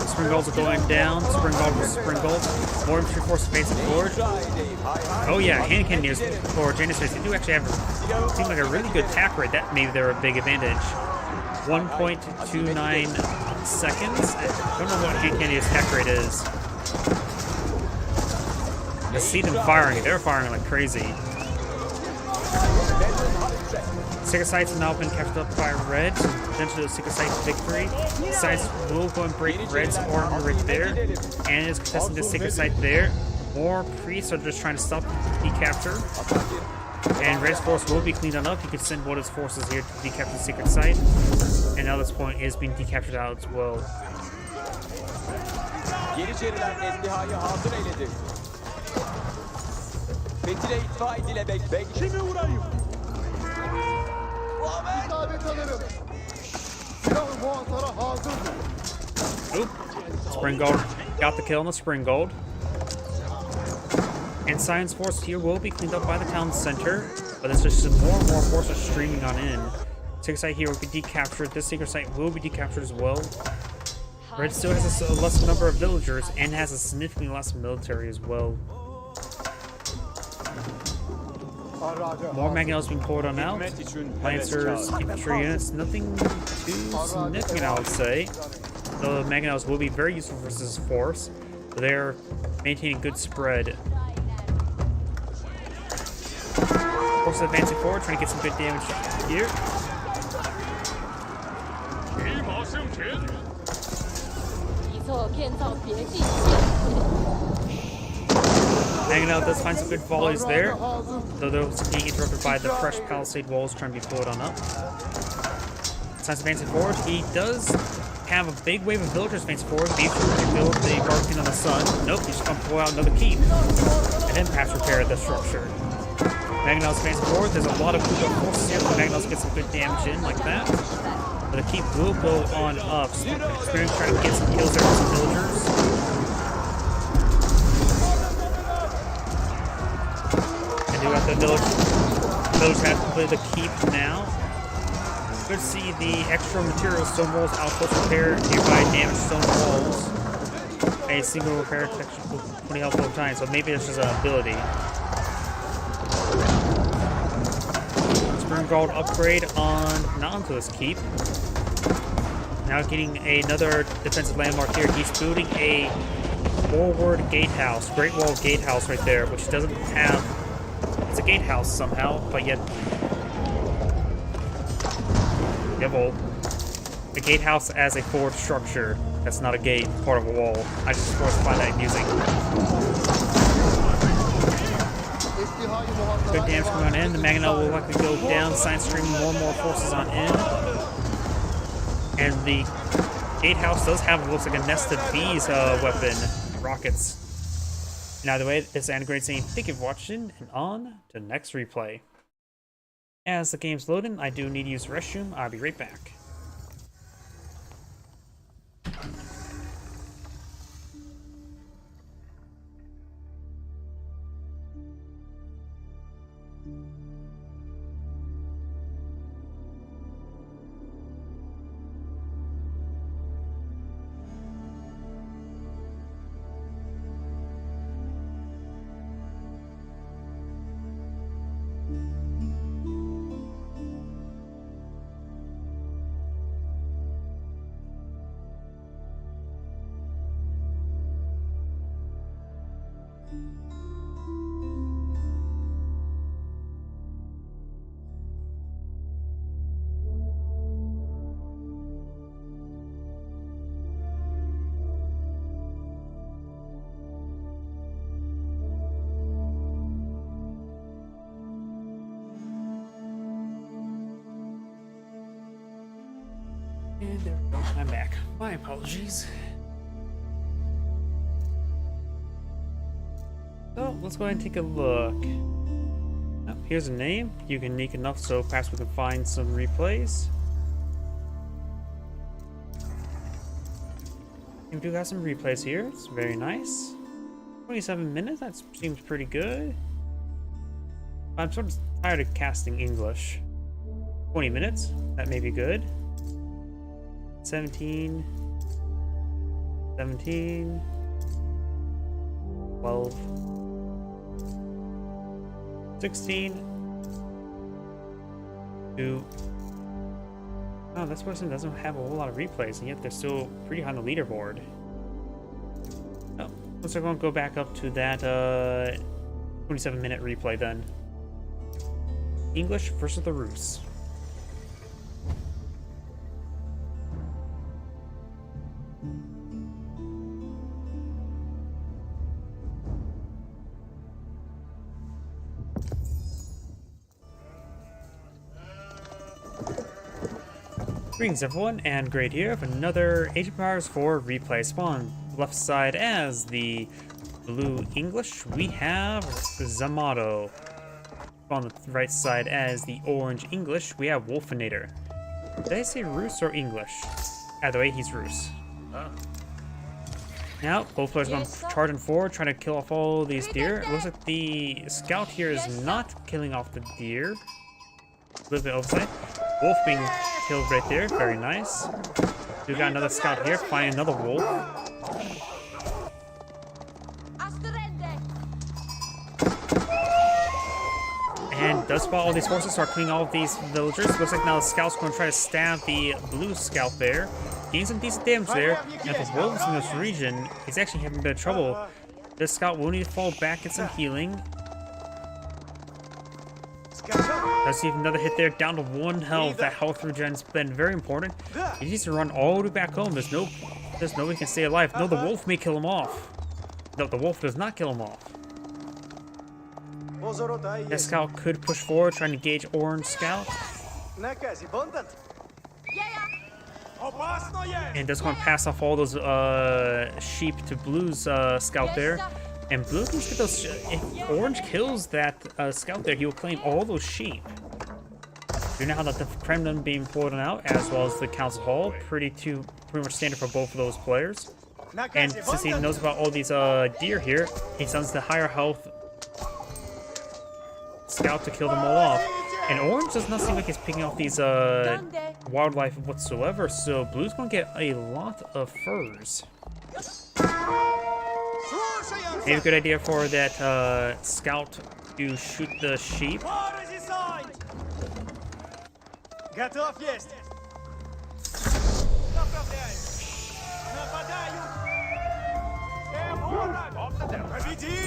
Spring golds are going down. Spring gold versus spring gold. More infantry force advancing forward. Oh yeah, hand cannoneers for Janissaries. They do actually have seem like a really good attack rate. That maybe they're a big advantage. 1.29 seconds. I don't know what hand cannoneers attack rate is. I see them firing. They're firing like crazy. Secret sites have now been captured up by Red, so potentially a secret site victory. Sites will go and break Red's armor right there, and is contesting the secret site there. More priests are just trying to stop the capture. And Red's force will be cleaned up. He could send one of his forces here to decapture the secret site. And now this point is being decaptured out as well. Yeniçeriler Esdiha'yı hazır eyledi. Fethi'de itfa edile bekle. Kimi vurayım? İsabet alırım. Silahı muhatara hazırdır. Oop. Spring Gold got the kill on the Spring Gold. And Science Force here will be cleaned up by the town center, but there's just more and more forces streaming on in. Secret site here will be decaptured. This secret site will be decaptured as well. Red still has a lesser number of villagers and has a significantly less military as well. More Magnalos being poured on out. Lancers, infantry units, nothing too significant, I would say. The Magnalos will be very useful versus force. They're maintaining good spread. Force advancing forward, trying to get some good damage here. Magnalos does find some good volleys there, though those being interrupted by the fresh palisade walls trying to be pulled on up. Signs advancing forward. He does have a big wave of villagers advancing forward. Maybe he can build the Barking on the Sun. Nope, he's just gonna pull out another keep. And then perhaps repair the structure. Magnalos advancing forward. There's a lot of forces here, but Magnalos get some good damage in like that. But the keep will go on up. So Experience trying to get some kills there with some villagers. And do got the village have completed the keep now. Good to see the extra material stone walls outpost repair nearby damaged stone walls. A single repair protection will 20 health over time, so maybe it's just an ability. Spring Gold upgrade on not onto this keep. Now getting another defensive landmark here. He's building a forward gatehouse, Great Wall gatehouse right there, which doesn't have. It's a gatehouse somehow, but yet. Well, a gatehouse as a forward structure. That's not a gate, part of a wall. I just find that amusing. Good damage coming on in. The Magna will likely go down. Science streaming more and more forces on in. And the gatehouse does have what looks like a nested bees weapon. Rockets. And either way, this is Anagrade saying thank you for watching, and on to the next replay. As the game's loading, I do need to use the restroom. I'll be right back. And there we go. I'm back. My apologies. So let's go ahead and take a look. Oh, here's a name. Unique enough, so perhaps we can find some replays. We do have some replays here. It's very nice. 27 minutes. That seems pretty good. I'm sort of tired of casting English. 20 minutes. That may be good. 17, 17, 12, 16, 2. Oh, this person doesn't have a whole lot of replays, and yet they're still pretty high on the leaderboard. Oh, let's going to go back up to that 27-minute replay then. English versus the Rus. Greetings everyone, and great here with another Age of Empires 4 replay spawn. Left side as the blue English, we have Zamato. On the right side as the orange English, we have Wolfinator. Did I say Rus or English? Either way, he's Rus. Now, both players are going charging forward, trying to kill off all these deer. It looks like the scout here is not killing off the deer. A little bit oversight. Wolf being killed right there, very nice. We got another scout here, finding another wolf. And does spot all these horses, start cleaning all of these villagers. Looks like now the scout's going to try to stab the blue scout there. Getting some decent damage there. And for wolves in this region, he's actually having a bit of trouble. This scout will need to fall back, get some healing. Does see another hit there, down to 1 health. That health regen's been very important. He needs to run all the way back home. There's no way he can stay alive. No, the wolf may kill him off. No, the wolf does not kill him off. That scout could push forward, trying to engage orange scout. And just going to pass off all those sheep to blue's scout there. And blue can get those. If orange kills that scout there, he will claim all those sheep. You know how the Kremlin being pulled out, as well as the council hall, pretty much standard for both of those players. And since he knows about all these deer here, he sends the higher health scout to kill them all off. And orange does not seem like he's picking off these wildlife whatsoever, so blue's gonna get a lot of furs. Maybe a good idea for that scout to shoot the sheep.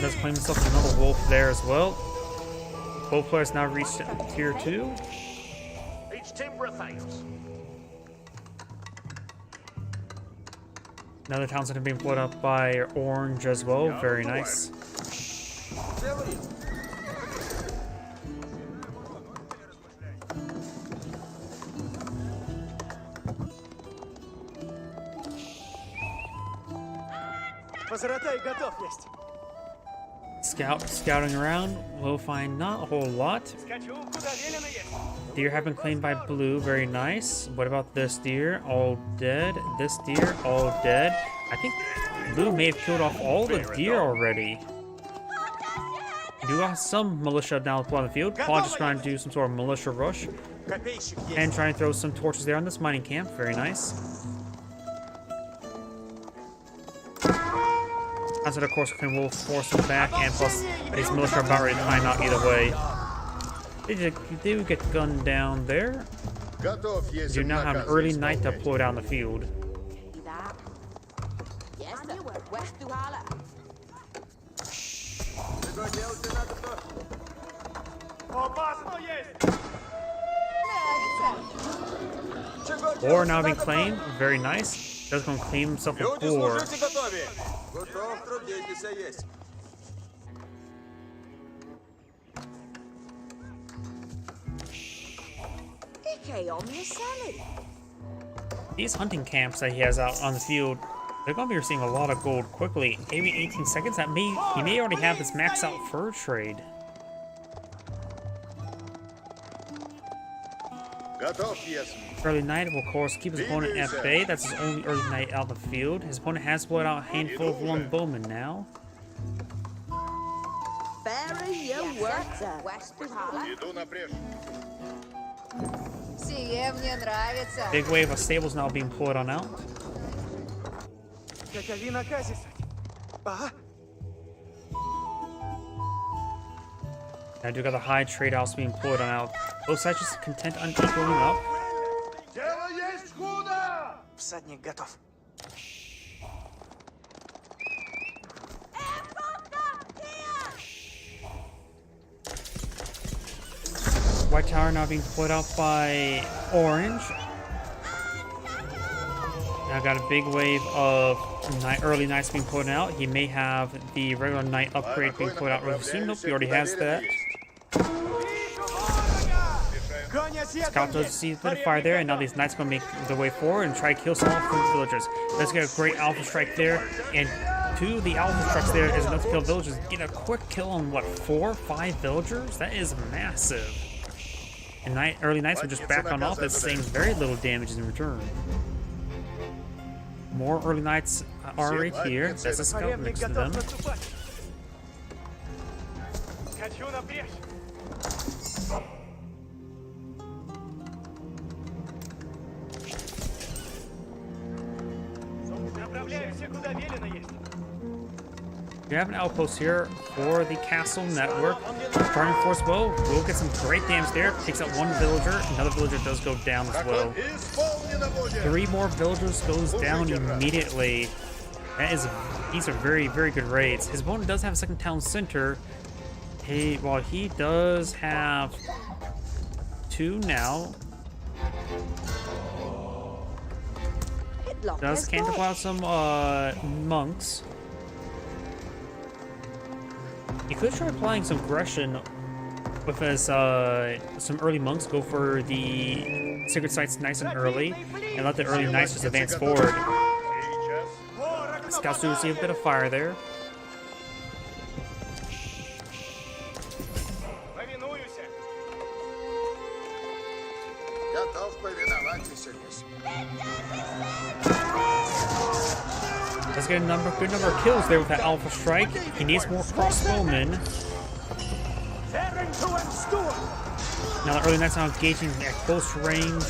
Does claim himself another wolf there as well. Both players now reached tier 2. Each timber fails. Another townsend being pulled up by orange as well. Very nice. Scouting around, we'll find not a whole lot. Deer have been claimed by blue, very nice. What about this deer? All dead. This deer, all dead. I think blue may have killed off all the deer already. We do have some militia down on the field. Paul just trying to do some sort of militia rush. And trying to throw some torches there on this mining camp, very nice. As of course, will force them back, and plus these militia are about ready to find out either way. They do get gunned down there. They do now have an early night deployed out in the field. Boar now being claimed. Very nice. Does going to claim himself a Люди, boar. служите готові. Готов трудитися єсть. Dickey on your salad. These hunting camps that he has out on the field, they're going to be receiving a lot of gold quickly. Maybe 18 seconds. He may already have his max out fur trade. Готов, yes. Early Knight will, of course, keep his opponent at bay. That's his only early Knight out of the field. His opponent has put out a handful of long bowmen now. Very your work, West Behala. Иду напрежь. Сие мне нравится. Big wave of stables now being pulled on out. Какові наказі, сать? Ага. Now I do got the high trade house being pulled on out. Both sides just content on equaling up. Дело есть худо! Всадник готов. White tower now being put out by orange. Now got a big wave of early knights being put out. He may have the regular knight upgrade being put out really soon. Nope, he already has that. Scout does see a bit of fire there, and now these knights are going to make their way forward and try to kill some of the villagers. Let's get a great alpha strike there, and two of the alpha strikes there is enough to kill villagers. Get a quick kill on what, 4 or 5 villagers? That is massive. And early knights will just back on off, that's saying very little damage in return. More early knights are right here. That's a scout next to them. Хочу напрячь. Направляемся, куда велено есть. We have an outpost here for the castle network. Charming Force Bow will get some great damage there. Takes out 1 villager. Another villager does go down as well. Исполнено будет! 3 more villagers goes down immediately. These are very, very good raids. His opponent does have a second town center. He does have 2 now. Does can deploy out some monks. He could try applying some aggression with his some early monks. Go for the sacred sites nice and early, and let the early knights just advance forward. Сейчас. Scouts do receive a bit of fire there. Повинуюся. Готов повиноваться, мисс. Let's get a good number of kills there with that alpha strike. He needs more crossbowmen. Now the early knights are engaging at close range.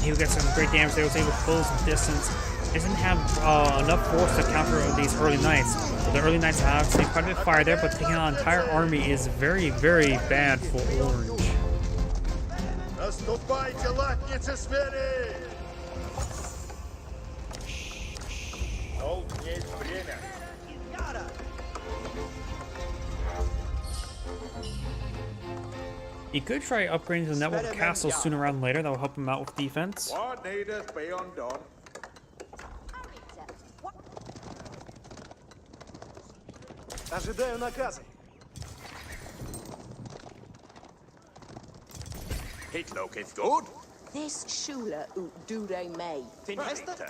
He will get some great damage there. Was able to close the distance. Doesn't have enough force to counter these early knights. So the early knights have taken quite a bit of fire there, but taking on an entire army is very, very bad for orange. Наступайте, латницы смели! Долг есть время. He could try upgrading to the network of castles sooner rather than later. That will help him out with defense. What needeth be undone? Ожидаю наказы. It looketh good. This shula do they made.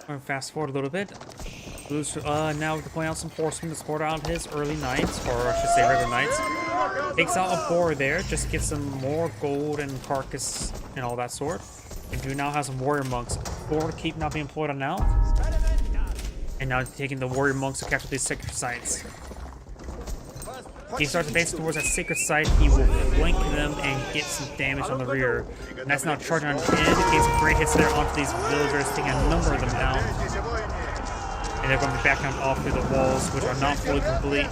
We're fast forward a little bit. Blues now deploying out some horsemen to support out his early knights, or I should say regular knights. Takes out a boar there, just gets some more gold and carcass and all that sort. We do now have some warrior monks. 4 to keep not being employed on now. And now taking the warrior monks to capture these sacred sites. He starts advancing towards that sacred site. He will flank them and get some damage on the rear. And that's now charging on in. Getting some great hits there onto these villagers, taking a number of them out. And they're going to be backing them off through the walls, which are not fully complete.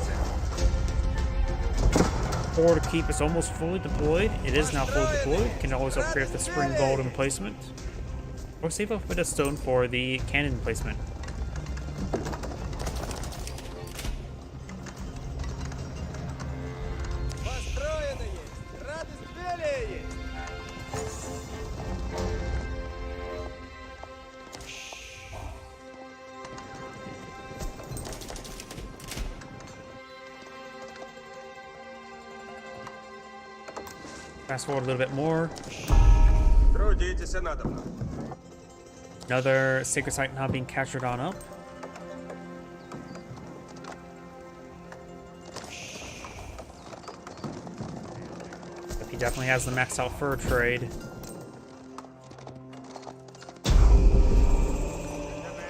4 to keep is almost fully deployed. It is now fully deployed. Can always upgrade with the spring gold emplacement. Or save up a bit of stone for the cannon emplacement. Fast forward a little bit more. Трудитесь надо мной. Another sacred site now being captured on up. He definitely has the maxed out fur trade.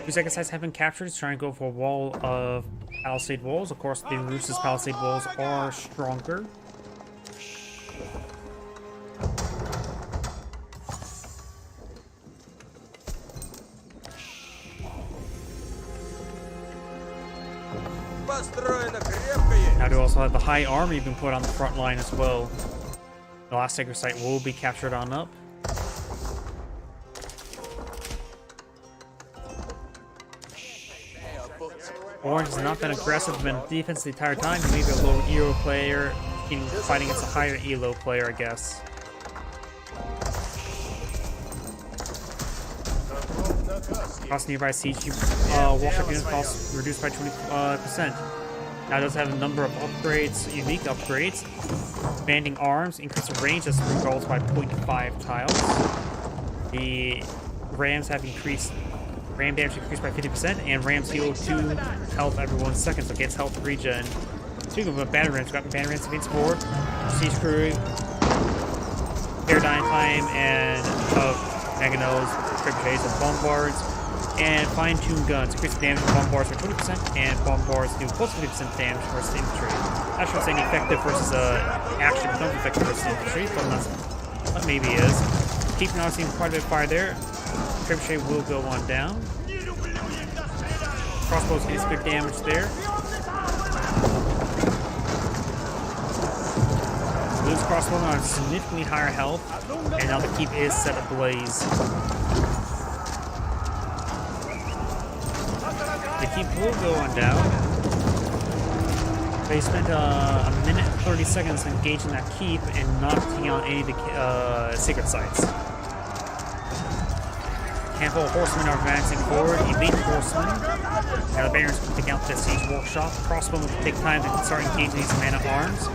Two sacred sites have been captured. He's trying to go for a wall of palisade walls. Of course, the Roos's palisade walls are stronger. Now do also have the high army being put on the front line as well. The last sacred site will be captured on up. Orange has not been aggressive, been defense the entire time. Maybe a low ELO player fighting against a higher ELO player, I guess. Cost nearby siege warship unit cost reduced by 20%. Now it does have a number of upgrades, unique upgrades. Expanding arms, increase the range as results by 0.5 tiles. The rams have increased, ram damage increased by 50%, and rams heal 2 health every 1 second, so it gets health regen. Speaking of battery rams, got battery rams against board, siege crew, paradigm time, and Maganos, trebuchets, and bombards. And fine-tuned guns increase the damage of bombards by 20%, and bombards do close to 50% damage versus infantry. Not sure it's any effective versus action, don't effective versus infantry, but that maybe is. Keeping on seeing quite a bit of fire there. Trebuchet will go on down. Crossbows gets good damage there. Blue's crossbow on significantly higher health, and now the keep is set ablaze. The keep will go on down. They spent a minute and 30 seconds engaging that keep and not taking out any of the sacred sites. Handful of horsemen are advancing forward. Elite horsemen. Now the barons can take out the siege workshop. Crossbowmen will take time to start engaging these men at arms.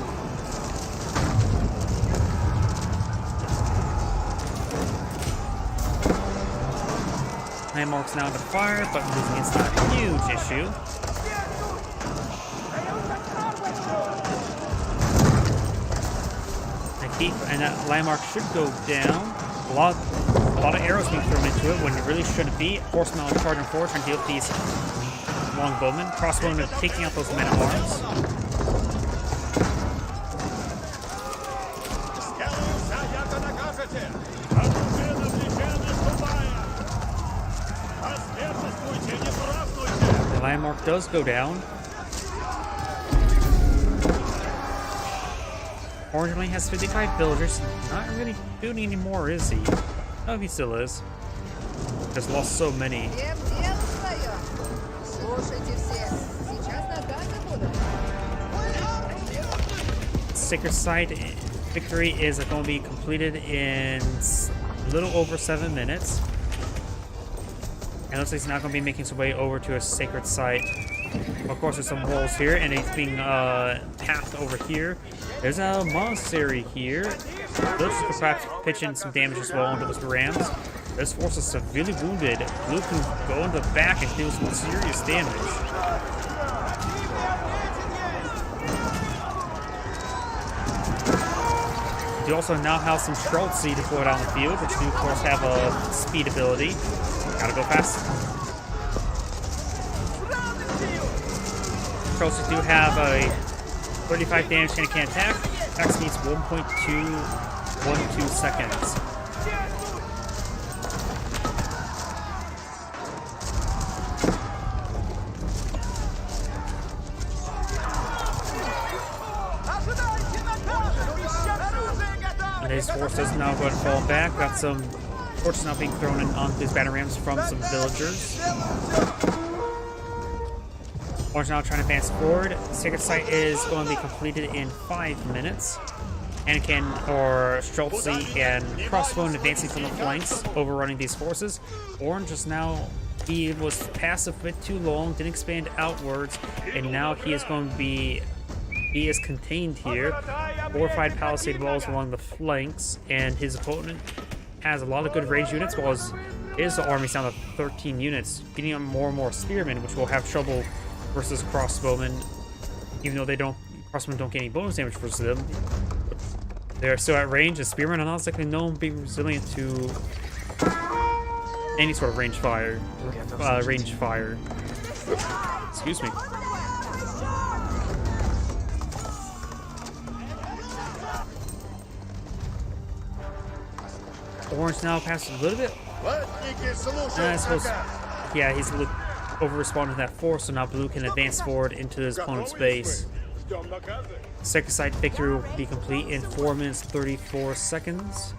Landmarks now under fire, but losing is not a huge issue. And that landmark should go down. A lot of arrows being thrown into it when it really shouldn't be. Horsemen are charging forward trying to deal with these longbowmen. Crossbowmen are taking out those men at arms. The landmark does go down. Orange only has 55 villagers. Not really doing any more, is he? Oh, he still is. Just lost so many. Sacred Site victory is going to be completed in a little over 7 minutes. And looks like he's not going to be making his way over to a Sacred Site. Of course, there's some walls here, and it's being pathed over here. There's a monastery here. Those could perhaps pitch in some damage as well onto those rams. This force is severely wounded. Blue can go in the back and deal some serious damage. You also now have some Streltsy deployed on the field, which do of course have a speed ability. Gotta go fast. Streltsy do have a 35 damage and can attack. Attack speed's 1.212 seconds. And his force is now going to fall back. Got some forces now being thrown in onto these battle rams from some villagers. Orange now trying to advance forward. Sacred Site is going to be completed in 5 minutes. Anakin or Streltsy and Crossbow advancing from the flanks, overrunning these forces. Orange is now, he was passive a bit too long, didn't expand outwards, and now he is going to be, he is contained here. fortified palisade walls along the flanks, and his opponent has a lot of good range units, while his army's down to 13 units, getting him more and more spearmen, which will have trouble versus crossbowmen, even though crossbowmen don't get any bonus damage versus them. They're still at range, and spearmen are not exactly known being resilient to any sort of range fire. Excuse me. Orange now passes a little bit. I suppose, yeah, he's over-responding to that force, so now blue can advance forward into his opponent's base. Second side victory will be complete in 4 minutes 34 seconds.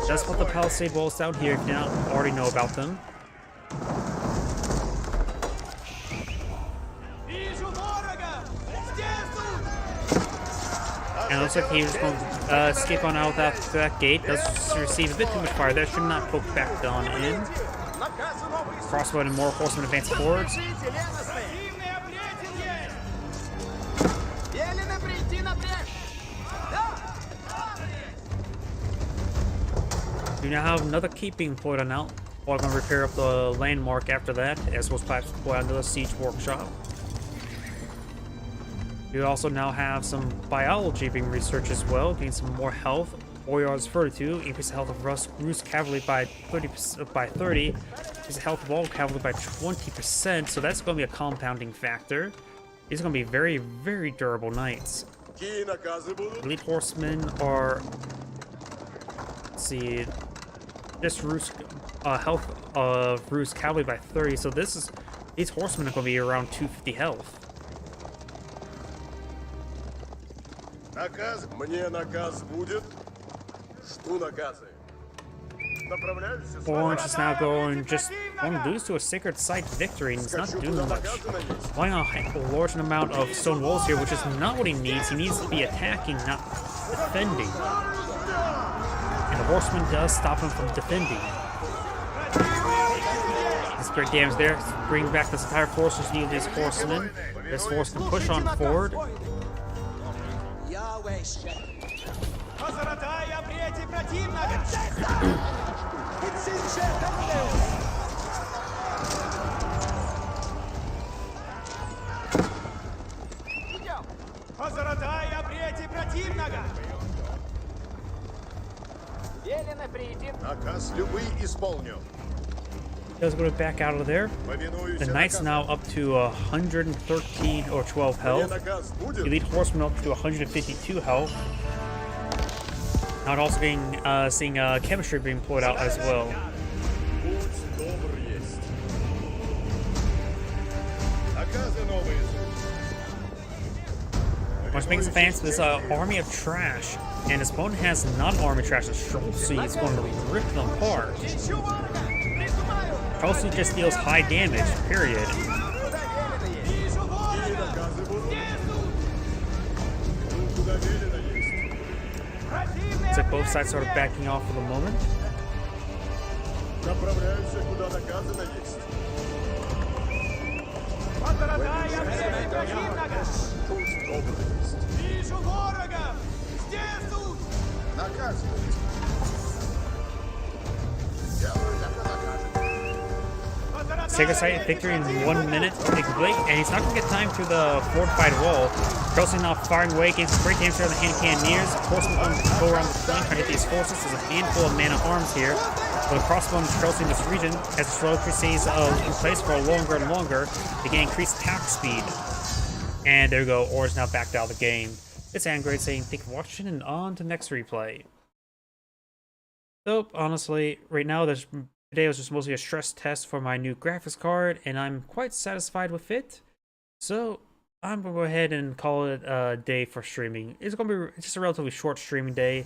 That's what the palisade walls down here, if you don't already know about them. And it looks like he was going to escape on out that gate. Does receive a bit too much fire. That should not poke back on in. Crossbow and more horsemen advance forwards. We now have another keep being put on out. We're going to repair up the landmark after that, as well as perhaps deploy another siege workshop. We also now have some biology being researched as well, getting some more health. Warriors Fortitude, increase the health of Rus cavalry by 30, increase the health of all cavalry by 20%, so that's going to be a compounding factor. These are going to be very, very durable knights. Elite horsemen are, let's see, this Rus health of Rus cavalry by 30, so these horsemen are going to be around 250 health. Наказ? Мне наказ будет. Жду наказы. Направляюсь. Orange is now going just one boost to a sacred site victory, and he's not doing much. Relying on a large amount of stone walls here, which is not what he needs. He needs to be attacking, not defending. And the horseman does stop him from defending. This great damage there. Bring back this entire force just needed these horsemen. This force can push on forward. Наказ любый исполню. Does go back out of there. The knight's now up to 113 or 12 health. Elite horseman up to 152 health. Now also seeing chemistry being pulled out as well. Which makes advance this army of trash, and his opponent has non-army trash as Schultz, so he's going to rip them apart. Schultz just deals high damage, period. Looks like both sides sort of backing off for the moment. Sacred Site victory in 1 minute to complete, and he's not going to get time through the fortified wall. Crossing now firing away, getting some great damage on the hand cannoneers. Horsemen going to go around the flank trying to hit these forces. There's a handful of man-at-arms here. But the crossbow traversing this region as the slow crusades in place for longer and longer. They gain increased attack speed. And there we go, Orange now backed out of the game. It's Angrade saying thank you for watching, and on to next replay. So, honestly, right now, today was just mostly a stress test for my new graphics card, and I'm quite satisfied with it. So, I'm going to go ahead and call it a day for streaming. It's going to be just a relatively short streaming day.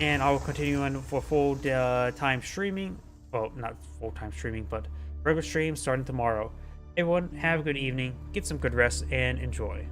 And I will continue on for full-time streaming. Well, not full-time streaming, but regular stream starting tomorrow. Everyone, have a good evening, get some good rest, and enjoy.